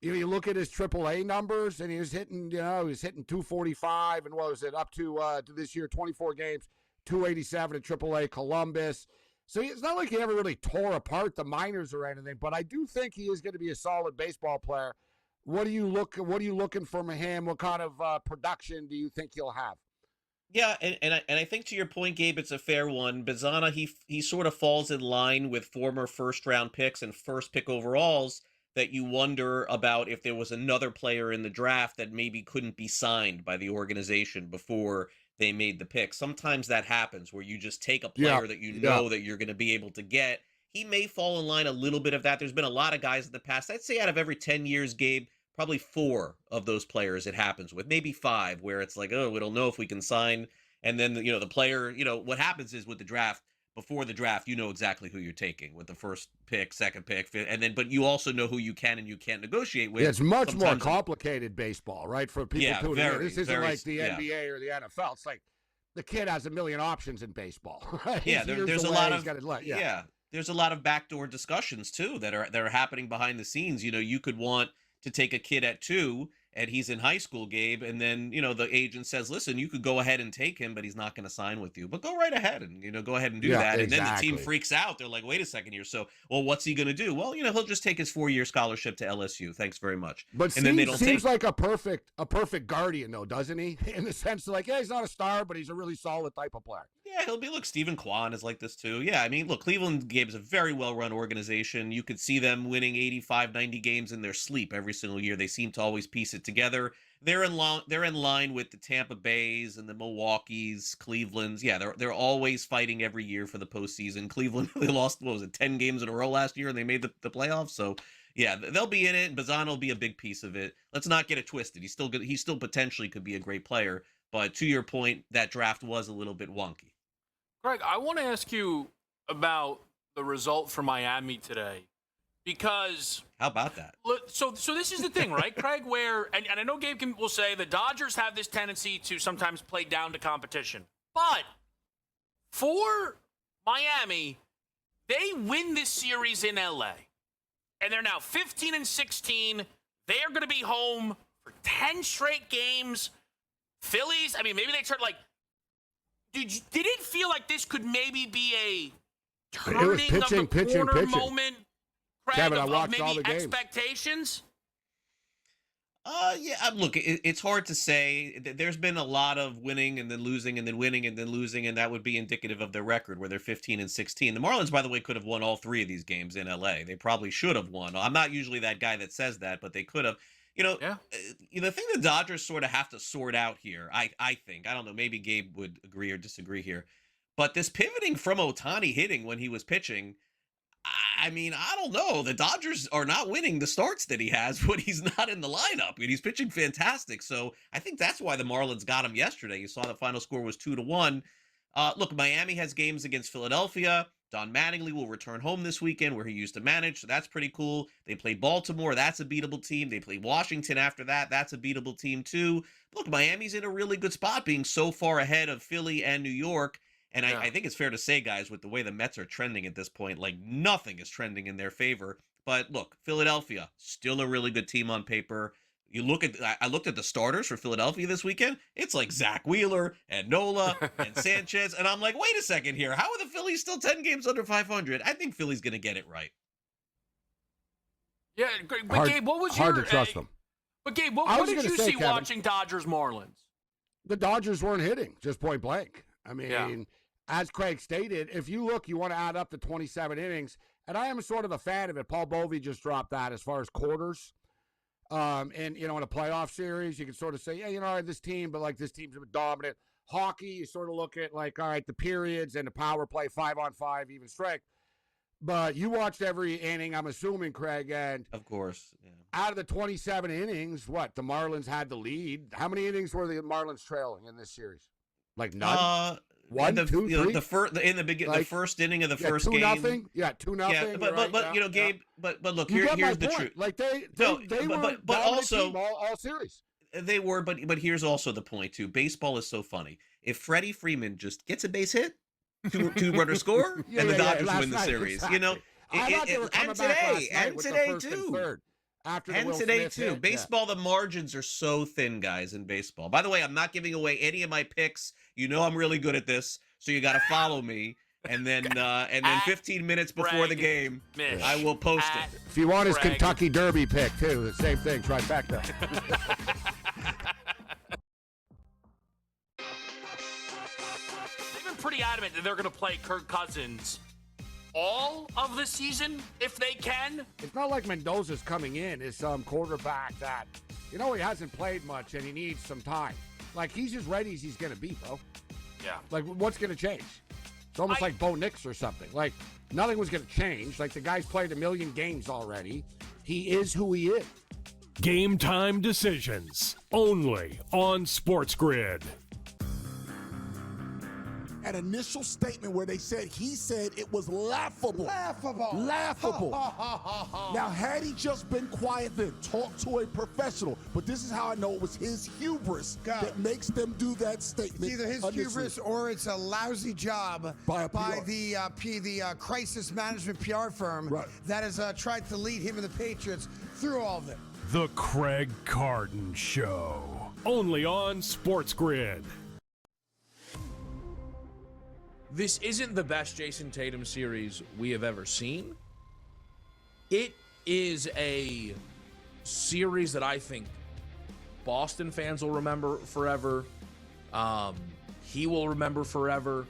you look at his AAA numbers, and he was hitting 245, and what was it, up to this year, 24 games, 287 at AAA Columbus. So it's not like he ever really tore apart the minors or anything, but I do think he is going to be a solid baseball player. What are you looking from him? What kind of production do you think he'll have? Yeah, and I think to your point, Gabe, it's a fair one. Bazzana, he sort of falls in line with former first-round picks and first pick overalls that you wonder about if there was another player in the draft that maybe couldn't be signed by the organization before they made the pick. Sometimes that happens where you just take a player that you know that you're going to be able to get. He may fall in line a little bit of that. There's been a lot of guys in the past. I'd say out of every 10 years, Gabe, probably 4 of those players it happens with, maybe 5, where it's like, oh, we don't know if we can sign. And then, the player, what happens is with the draft, before the draft, you know exactly who you're taking with the first pick, second pick, but you also know who you can and you can't negotiate with. Yeah, it's much more complicated baseball, right? For people tuning in. This isn't like the NBA or the NFL. It's like the kid has a million options in baseball. Right? Yeah, there's a lot of there's a lot of backdoor discussions too that are happening behind the scenes. You could want to take a kid at 2 and he's in high school, Gabe, and then, the agent says, listen, you could go ahead and take him, but he's not going to sign with you. But go right ahead and, go ahead and do that. And then the team freaks out. They're like, wait a second here. So, well, what's he going to do? Well, he'll just take his 4-year scholarship to LSU. Thanks very much. But seems like a perfect guardian, though, doesn't he? In the sense of like, yeah, he's not a star, but he's a really solid type of player. Yeah, he'll be. Look, Stephen Kwan is like this too. Yeah, I mean, look, Cleveland, Gabe, is a very well-run organization. You could see them winning 85, 90 games in their sleep every single year. They seem to always piece it together. They're in line with the Tampa Bays and the Milwaukees, Cleveland's. Yeah, they're always fighting every year for the postseason. Cleveland, they lost, 10 games in a row last year, and they made the playoffs. So, yeah, they'll be in it, and Bazzana will be a big piece of it. Let's not get it twisted. He's still potentially could be a great player. But to your point, that draft was a little bit wonky. Greg, I want to ask you about the result for Miami today. because How about that? so this is the thing, right, Craig? Where and I know Gabe will say the Dodgers have this tendency to sometimes play down to competition, but for Miami, they win this series in LA, and they're now 15-16. They are going to be home for 10 straight games. Phillies, I mean, maybe they start like. Did it feel like this could maybe be a turning of the corner moment? Craig, Kevin, I of watched maybe all the games. expectations? Yeah, look, it's hard to say. There's been a lot of winning and then losing and then winning and then losing, and that would be indicative of their record where they're 15-16. The Marlins, by the way, could have won all 3 of these games in LA. They probably should have won. I'm not usually that guy that says that, but they could have. The thing the Dodgers sort of have to sort out here, I think, I don't know, maybe Gabe would agree or disagree here, but this pivoting from Ohtani hitting when he was pitching, I mean, I don't know. The Dodgers are not winning the starts that he has when he's not in the lineup, and he's pitching fantastic. So I think that's why the Marlins got him yesterday. You saw the final score was 2-1. Look, Miami has games against Philadelphia. Don Mattingly will return home this weekend where he used to manage, so that's pretty cool. They play Baltimore. That's a beatable team. They play Washington after that. That's a beatable team too. Look, Miami's in a really good spot being so far ahead of Philly and New York. And I think it's fair to say, guys, with the way the Mets are trending at this point, like nothing is trending in their favor. But look, Philadelphia, still a really good team on paper. I looked at the starters for Philadelphia this weekend. It's like Zach Wheeler and Nola and Sanchez. And I'm like, wait a second here. How are the Phillies still 10 games under 500? I think Philly's going to get it right. Yeah, but Gabe, what was hard to trust them? But Gabe, what did you see watching Dodgers Marlins? The Dodgers weren't hitting, just point blank. I mean, as Craig stated, if you look, you want to add up the 27 innings, and I am sort of a fan of it. Paul Bovey just dropped that as far as quarters. And, in a playoff series, you can sort of say, yeah, this team, but like this team's dominant. Hockey, you sort of look at like, all right, the periods and the power play, 5-on-5, even strength. But you watched every inning, I'm assuming, Craig, and of course, out of the 27 innings, the Marlins had the lead. How many innings were the Marlins trailing in this series? Like none? 1, 2, 3? The first inning of the first game. 2-0? Yeah, 2-0. Yeah, Gabe, but look, here's the truth. Like they were but also all series. They were, but here's also the point too. Baseball is so funny. If Freddie Freeman just gets a base hit, two-runner score, and the Dodgers win the series. Exactly. And today too. And today too. Baseball, the margins are so thin, guys, in baseball. By the way, I'm not giving away any of my picks. You know I'm really good at this, so you got to follow me. And then 15 minutes before the game, I will post it. If you want his Kentucky Derby pick too, the same thing. Trifecta. They've been pretty adamant that they're going to play Kirk Cousins all of the season if they can. It's not like Mendoza's coming in as some quarterback that, he hasn't played much and he needs some time. Like, he's as ready as he's going to be, bro. Yeah. Like, what's going to change? It's almost like Bo Nix or something. Like, nothing was going to change. Like, the guy's played 1 million games already. He is who he is. Game time decisions, only on SportsGrid. An initial statement where he said it was laughable. Laughable. Now, had he just been quiet then, talk to a professional. But this is how I know it was his hubris that makes them do that statement. It's either his hubris or it's a lousy job by the crisis management PR firm that has tried to lead him and the Patriots through all of it. The Craig Carton Show, only on SportsGrid. This isn't the best Jason Tatum series we have ever seen. It is a series that I think Boston fans will remember forever. He will remember forever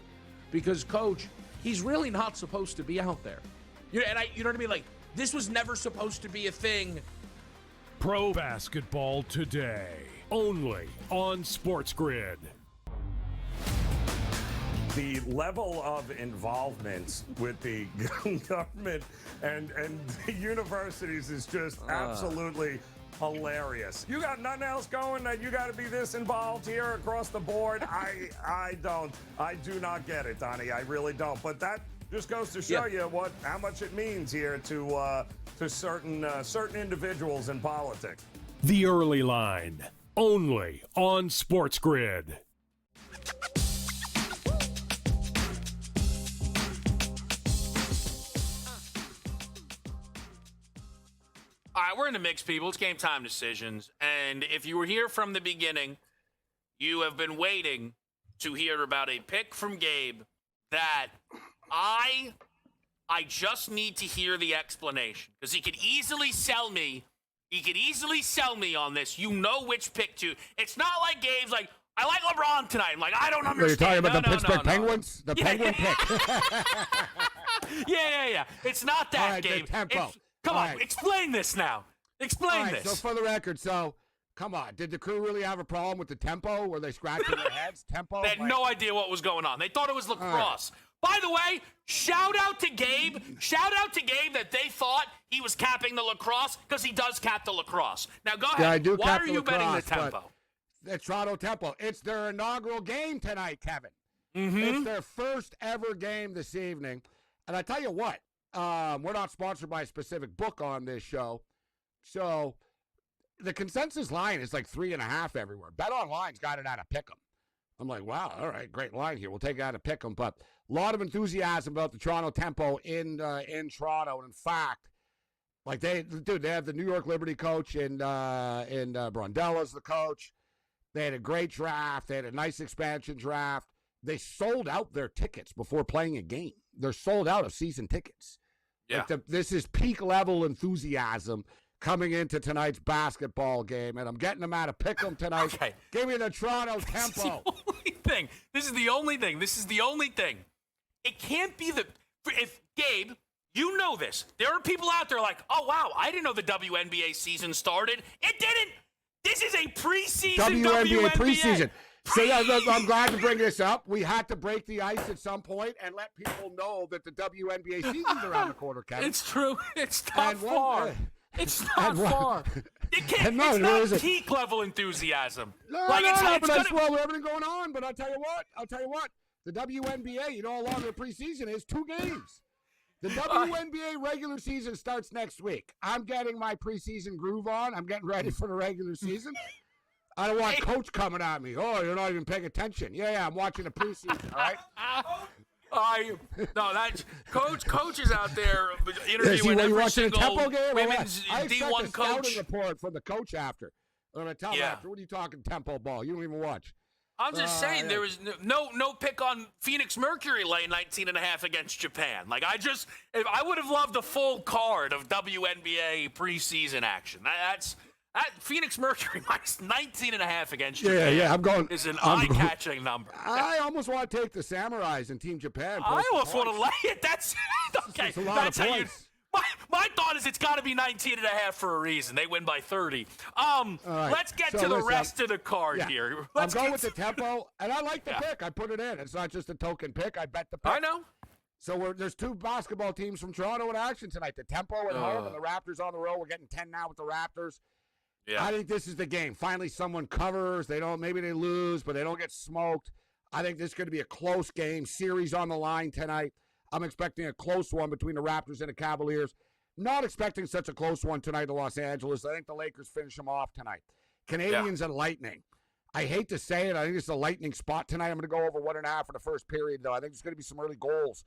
because, Coach, he's really not supposed to be out there. You know what I mean? Like, this was never supposed to be a thing. Pro basketball today, only on SportsGrid. The level of involvement with the government and the universities is just absolutely hilarious. You got nothing else going that you got to be this involved here across the board? I do not get it, Donnie. I really don't. But Just goes to show you how much it means here to certain individuals in politics. The Early Line, only on SportsGrid. All right, we're in the mix, people. It's game time decisions. And if you were here from the beginning, you have been waiting to hear about a pick from Gabe that I just need to hear the explanation, because he could easily sell me. He could easily sell me on this. You know which pick to. It's not like Gabe's like, I like LeBron tonight. I'm like, I don't understand. You're talking about the Pittsburgh Penguins? The Penguin pick. Yeah. It's not that, right, Gabe. Tempo. Come All on, right. explain this now. Explain this. So for the record, come on. Did the crew really have a problem with the tempo? Were they scratching their heads? Tempo? They had no idea what was going on. They thought it was lacrosse. By the way, shout out to Gabe. Shout out to Gabe that they thought he was capping the lacrosse, because he does cap the lacrosse. Now go ahead. Yeah, I do. Why are you betting the tempo? The Toronto Tempo. It's their inaugural game tonight, Kevin. Mm-hmm. It's their first ever game this evening. And I tell you what, we're not sponsored by a specific book on this show. So the consensus line is like 3.5 everywhere. BetOnline's got it at a pick'em. I'm like, wow, all right, great line here. We'll take it out of pick'em. But a lot of enthusiasm about the Toronto Tempo in Toronto. And in fact, like they have the New York Liberty coach and Brondella's the coach. They had a great draft. They had a nice expansion draft. They sold out their tickets before playing a game. They're sold out of season tickets. Yeah. Like this is peak level enthusiasm coming into tonight's basketball game, and I'm getting them out of pick'em tonight. Okay. Give me the Toronto Tempo. This is the only thing. It can't be if Gabe, you know this. There are people out there like, oh wow, I didn't know the WNBA season started. It didn't. This is a preseason WNBA preseason. So yeah, I'm glad to bring this up. We had to break the ice at some point and let people know that the WNBA season's around the corner, Kevin. It's true. It's not far. It's not far. It's not peak level enthusiasm. That's everything going on. But I'll tell you what. The WNBA, you know how long the preseason is? 2 games. The WNBA regular season starts next week. I'm getting my preseason groove on. I'm getting ready for the regular season. I don't want Coach coming at me. Oh, you're not even paying attention. Yeah, I'm watching the preseason, all right? That's Coach is out there interviewing every single women's D1 coach. Scouting report from the coach after. I'm going to tell him after. What are you talking tempo ball? You don't even watch. I'm just saying there was no pick on Phoenix Mercury laying 19.5 against Japan. Like I would have loved the full card of WNBA preseason action. That's Phoenix Mercury minus 19.5 against Japan. Is an eye-catching number. I almost want to take the Samurais and Team Japan. I almost want to lay it. That's okay. That's a lot of points. My thought is it's got to be 19.5 for a reason. They win by 30. Let's get to the rest of the card here. I'm going with the tempo, and I like the pick. I put it in. It's not just a token pick. I bet the pick. I know. So there's 2 basketball teams from Toronto in action tonight. The Tempo at home and the Raptors on the road. We're getting 10 now with the Raptors. Yeah. I think this is the game. Finally, someone covers. Maybe they lose, but they don't get smoked. I think this is going to be a close game. Series on the line tonight. I'm expecting a close one between the Raptors and the Cavaliers. Not expecting such a close one tonight in Los Angeles. I think the Lakers finish them off tonight. Canadians and Lightning. I hate to say it. I think it's a Lightning spot tonight. I'm going to go over 1.5 for the first period, though. I think there's going to be some early goals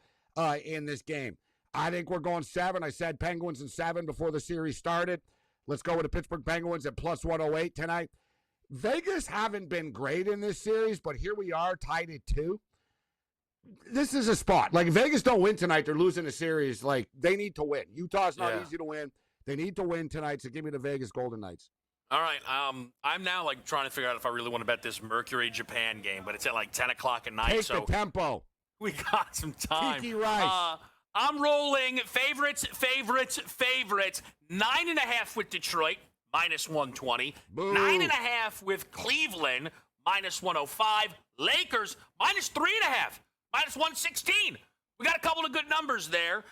in this game. I think we're going 7. I said Penguins and 7 before the series started. Let's go with the Pittsburgh Penguins at plus 108 tonight. Vegas haven't been great in this series, but here we are tied at 2. This is a spot. Like, if Vegas don't win tonight, they're losing the series. Like, they need to win. Utah's not easy to win. They need to win tonight, so give me the Vegas Golden Knights. All right. I'm now, trying to figure out if I really want to bet this Mercury-Japan game, but it's at, 10 o'clock at night. Take the tempo. We got some time. Tiki Rice. I'm rolling favorites. 9.5 with Detroit, minus 120. Boo. 9.5 with Cleveland, minus 105. Lakers, minus 3.5, minus 116. We got a couple of good numbers there.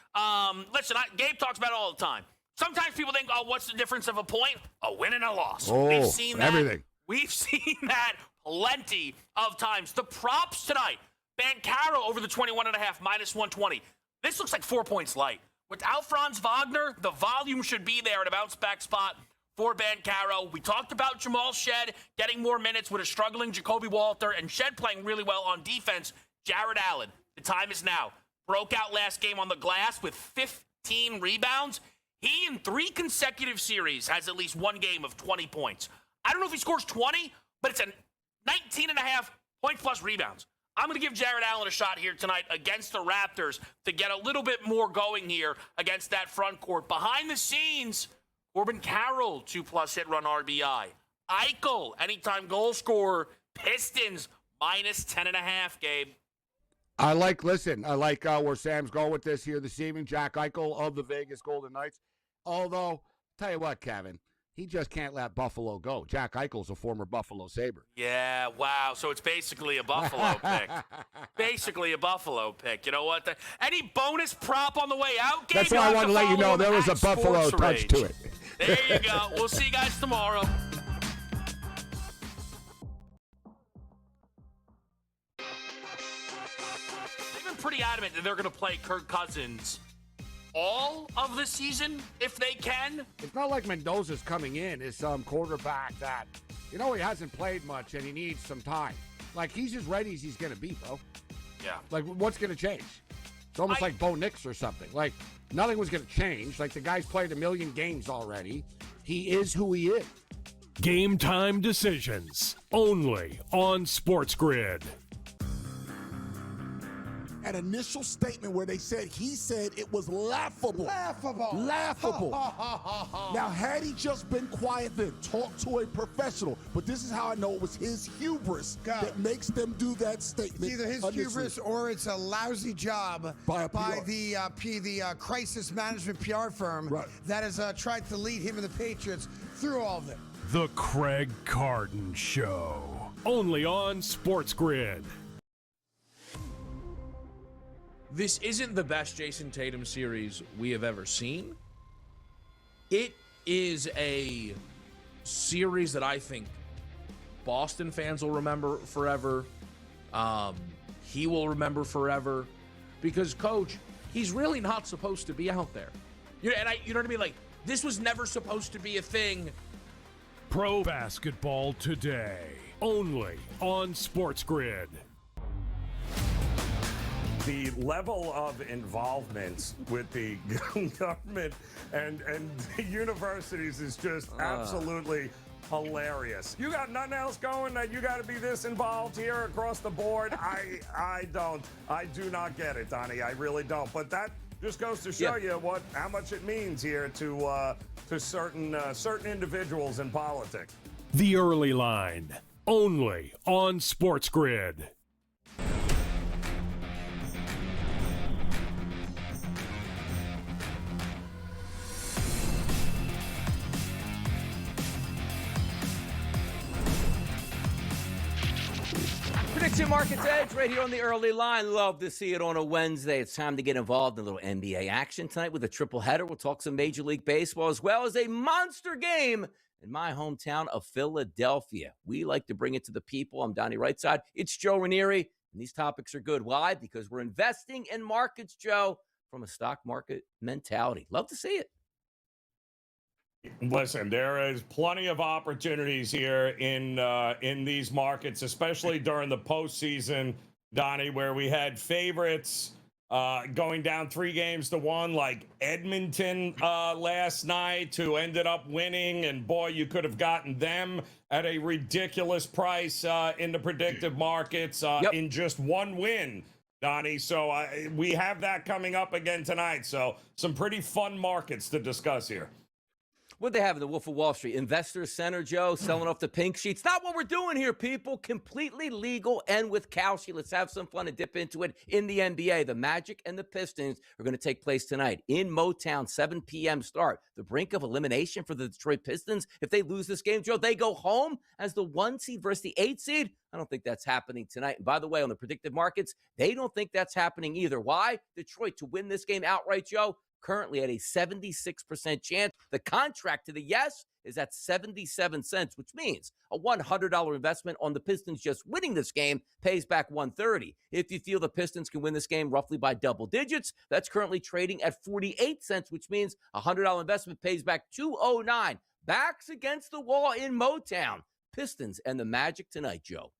Listen, Gabe talks about it all the time. Sometimes people think, what's the difference of a point? A win and a loss. We've seen that. Everything. We've seen that plenty of times. The props tonight. Bancaro over the 21.5, minus 120. This looks like 4 points light. Without Franz Wagner, the volume should be there at a bounce-back spot for Banchero. We talked about Jamal Shed getting more minutes with a struggling Jacoby Walter, and Shed playing really well on defense. Jared Allen, the time is now. Broke out last game on the glass with 15 rebounds. He, in 3 consecutive series, has at least one game of 20 points. I don't know if he scores 20, but it's a 19.5 point-plus rebounds. I'm going to give Jared Allen a shot here tonight against the Raptors to get a little bit more going here against that front court. Behind the scenes, Corbin Carroll, 2+ hit run RBI. Eichel, anytime goal scorer. Pistons, minus 10.5, Gabe. I like where Sam's going with this here this evening. Jack Eichel of the Vegas Golden Knights. Although, tell you what, Kevin, he just can't let Buffalo go. Jack Eichel's a former Buffalo Sabre. Yeah, wow. So it's basically a Buffalo pick. Basically a Buffalo pick. You know what? Any bonus prop on the way out, Gabe? That's why I wanted to let you know there was a Buffalo touch to it. There you go. We'll see you guys tomorrow. They've been pretty adamant that they're going to play Kirk Cousins all of the season if they can. It's not like Mendoza's coming in as some quarterback that, he hasn't played much and he needs some time. Like, he's as ready as he's going to be, bro. Yeah. Like, what's going to change? It's almost like Bo Nix or something. Like, nothing was going to change. Like, the guy's played 1 million games already. He is who he is. Game time decisions only on SportsGrid. An initial statement where they said he said it was laughable. Laughable. Now, had he just been quiet then, talk to a professional. But this is how I know it was his hubris that makes them do that statement. It's either his hubris or it's a lousy job by the crisis management PR firm that has tried to lead him and the Patriots through all of it. The Craig Carton Show. Only on SportsGrid. This isn't the best Jason Tatum series we have ever seen. It is a series that I think Boston fans will remember forever. He will remember forever. Because, Coach, he's really not supposed to be out there. You know what I mean? Like, this was never supposed to be a thing. Pro basketball today. Only on SportsGrid. The level of involvement with the government and the universities is just absolutely hilarious. You got nothing else going that you got to be this involved here across the board? I do not get it, Donnie. I really don't. But that just goes to show you how much it means here to certain individuals in politics. The Early Line, only on SportsGrid. Prediction Markets Edge right here on the Early Line. Love to see it on a Wednesday. It's time to get involved in a little NBA action tonight with a triple header. We'll talk some Major League Baseball as well as a monster game in my hometown of Philadelphia. We like to bring it to the people. I'm Donnie Rightside. It's Joe Ranieri, and these topics are good. Why? Because we're investing in markets, Joe, from a stock market mentality. Love to see it. Listen, there is plenty of opportunities here in these markets, especially during the postseason, Donnie, where we had favorites going down 3-1, like Edmonton last night, who ended up winning. And boy, you could have gotten them at a ridiculous price in the predictive markets in just one win, Donnie. So we have that coming up again tonight. So some pretty fun markets to discuss here. What they have in the Wolf of Wall Street? Investor Center, Joe, selling off the pink sheets. Not what we're doing here, people. Completely legal and with Kalshi. Let's have some fun and dip into it in the NBA. The Magic and the Pistons are going to take place tonight in Motown, 7 p.m. start. The brink of elimination for the Detroit Pistons. If they lose this game, Joe, they go home as the 1 seed versus the 8 seed. I don't think that's happening tonight. And by the way, on the predictive markets, they don't think that's happening either. Why? Detroit to win this game outright, Joe, currently at a 76% chance. The contract to the yes is at 77 cents, which means a $100 investment on the Pistons just winning this game pays back $130. If you feel the Pistons can win this game roughly by double digits, that's currently trading at 48 cents, which means a $100 investment pays back $209. Backs against the wall in Motown. Pistons and the Magic tonight, Joe.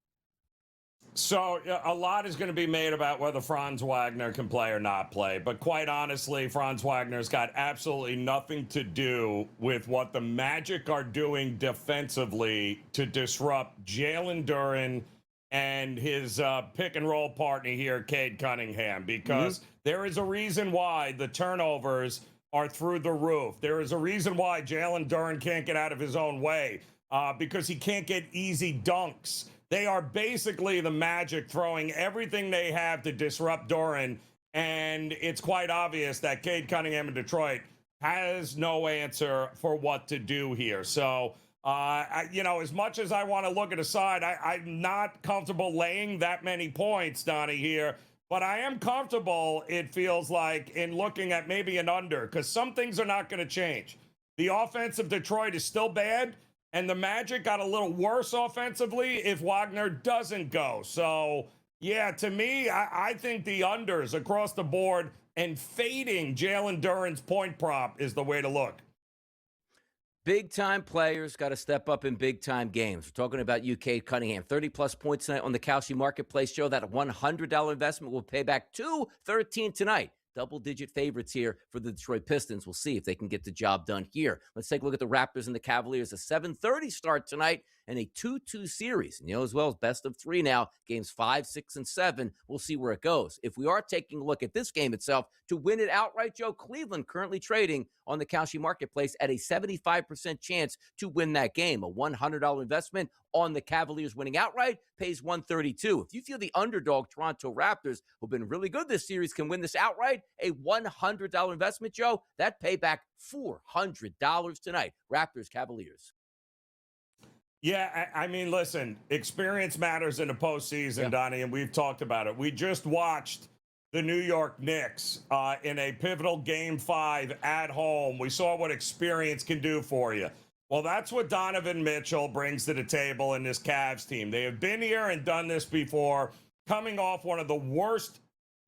So a lot is going to be made about whether Franz Wagner can play or not play. But quite honestly, Franz Wagner's got absolutely nothing to do with what the Magic are doing defensively to disrupt Jalen Duren and his pick-and-roll partner here, Cade Cunningham, because there is a reason why the turnovers are through the roof. There is a reason why Jalen Duren can't get out of his own way, because he can't get easy dunks. They are basically the Magic throwing everything they have to disrupt Duren, and it's quite obvious that Cade Cunningham in Detroit has no answer for what to do here. So, as much as I want to look at a side, I'm not comfortable laying that many points, Donnie, here, but I am comfortable, it feels like, in looking at maybe an under, because some things are not going to change. The offense of Detroit is still bad, and the Magic got a little worse offensively if Wagner doesn't go. So, yeah, to me, I think the unders across the board and fading Jalen Duren's point prop is the way to look. Big-time players got to step up in big-time games. We're talking about UK Cunningham. 30-plus points tonight on the Kalshi Marketplace show that a $100 investment will pay back $213 tonight. Double-digit favorites here for the Detroit Pistons. We'll see if they can get the job done here. Let's take a look at the Raptors and the Cavaliers. A 7:30 start tonight and a 2-2 series. And as well as best of three now, games 5, 6, and 7. We'll see where it goes. If we are taking a look at this game itself, to win it outright, Joe, Cleveland currently trading on the Kalshi Marketplace at a 75% chance to win that game. A $100 investment on the Cavaliers winning outright pays $132. If you feel the underdog Toronto Raptors, who've been really good this series, can win this outright, a $100 investment, Joe, that payback $400 tonight. Raptors, Cavaliers. Yeah, I mean, listen, experience matters in the postseason, Donnie, and we've talked about it. We just watched the New York Knicks in a pivotal Game 5 at home. We saw what experience can do for you. Well, that's what Donovan Mitchell brings to the table in this Cavs team. They have been here and done this before, coming off one of the worst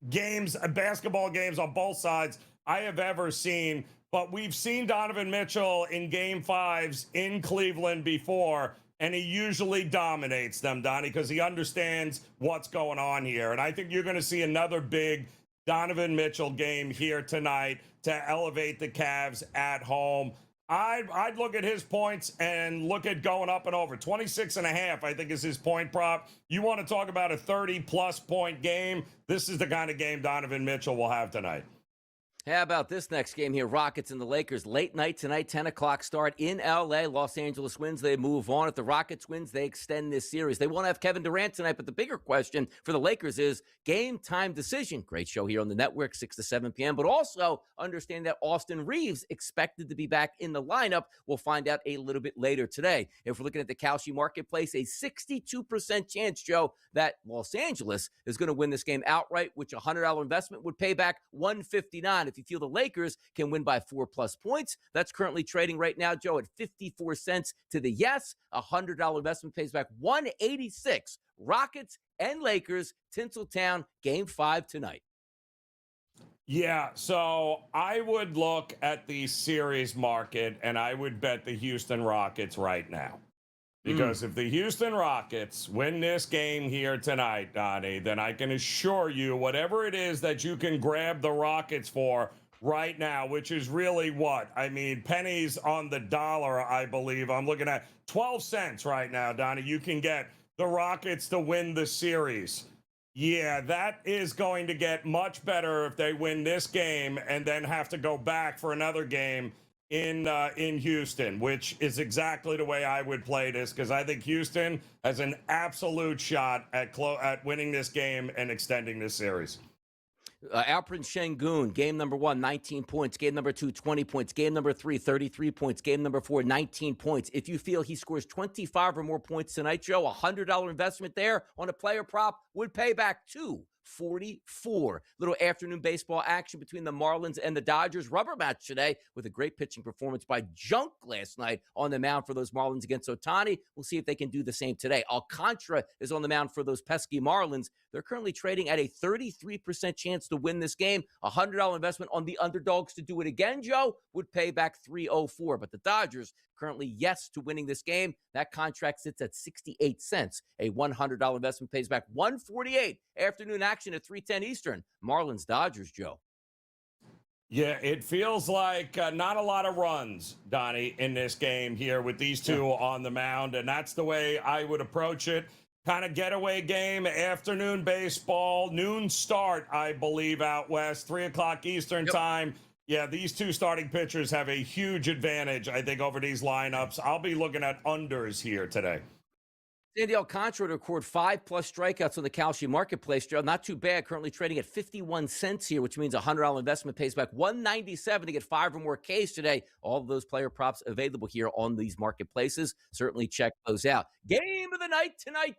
games, basketball games on both sides I have ever seen. But we've seen Donovan Mitchell in Game 5s in Cleveland before, and he usually dominates them, Donnie, because he understands what's going on here. And I think you're going to see another big Donovan Mitchell game here tonight to elevate the Cavs at home. I'd look at his points and look at going up and over. 26.5, I think, is his point prop. You want to talk about a 30-plus point game? This is the kind of game Donovan Mitchell will have tonight. How about this next game here? Rockets and the Lakers. Late night tonight, 10 o'clock start in L.A. Los Angeles wins. They move on. If the Rockets wins, they extend this series. They won't have Kevin Durant tonight, but the bigger question for the Lakers is game time decision. Great show here on the network, 6 to 7 p.m. But also understand that Austin Reeves expected to be back in the lineup. We'll find out a little bit later today. If we're looking at the Kalshi Marketplace, a 62% chance, Joe, that Los Angeles is going to win this game outright, which a $100 investment would pay back $159. If you feel the Lakers can win by 4+ points, that's currently trading right now, Joe, at 54 cents to the yes. A $100 investment pays back $186. Rockets and Lakers, Tinseltown, Game 5 tonight. Yeah, so I would look at the series market and I would bet the Houston Rockets right now. Because if the Houston Rockets win this game here tonight, Donnie, then I can assure you whatever it is that you can grab the Rockets for right now, which is really what? I mean, pennies on the dollar, I believe. I'm looking at 12 cents right now, Donnie. You can get the Rockets to win the series. Yeah, that is going to get much better if they win this game and then have to go back for another game in Houston, which is exactly the way I would play this, because I think Houston has an absolute shot at winning this game and extending this series. Alperen Şengün, game number 1, 19 points. Game number 2, 20 points. Game number 3, 33 points. Game number 4, 19 points. If you feel he scores 25 or more points tonight, Joe, a $100 investment there on a player prop would pay back 144. Little afternoon baseball action between the Marlins and the Dodgers. Rubber match today with a great pitching performance by Junk last night on the mound for those Marlins against Ohtani. We'll see if they can do the same today. Alcantara is on the mound for those pesky Marlins. They're currently trading at a 33% chance to win this game. $100 investment on the underdogs to do it again, Joe, would pay back $304. But the Dodgers currently yes to winning this game. That contract sits at 68 cents. A $100 investment pays back $148. Afternoon action at 3:10 Eastern. Marlins Dodgers, Joe. Yeah, it feels like not a lot of runs, Donnie, in this game here with these two on the mound, and that's the way I would approach it. Kind of getaway game, afternoon baseball, noon start, I believe, out west, 3 o'clock Eastern time. Yeah, these two starting pitchers have a huge advantage, I think, over these lineups. I'll be looking at unders here today. Sandy Alcantara to record 5+ strikeouts on the Kalshi marketplace, Joe. Not too bad. Currently trading at 51 cents here, which means a $100 investment pays back $197 to get 5 or more Ks today. All of those player props available here on these marketplaces. Certainly check those out. Game of the night tonight,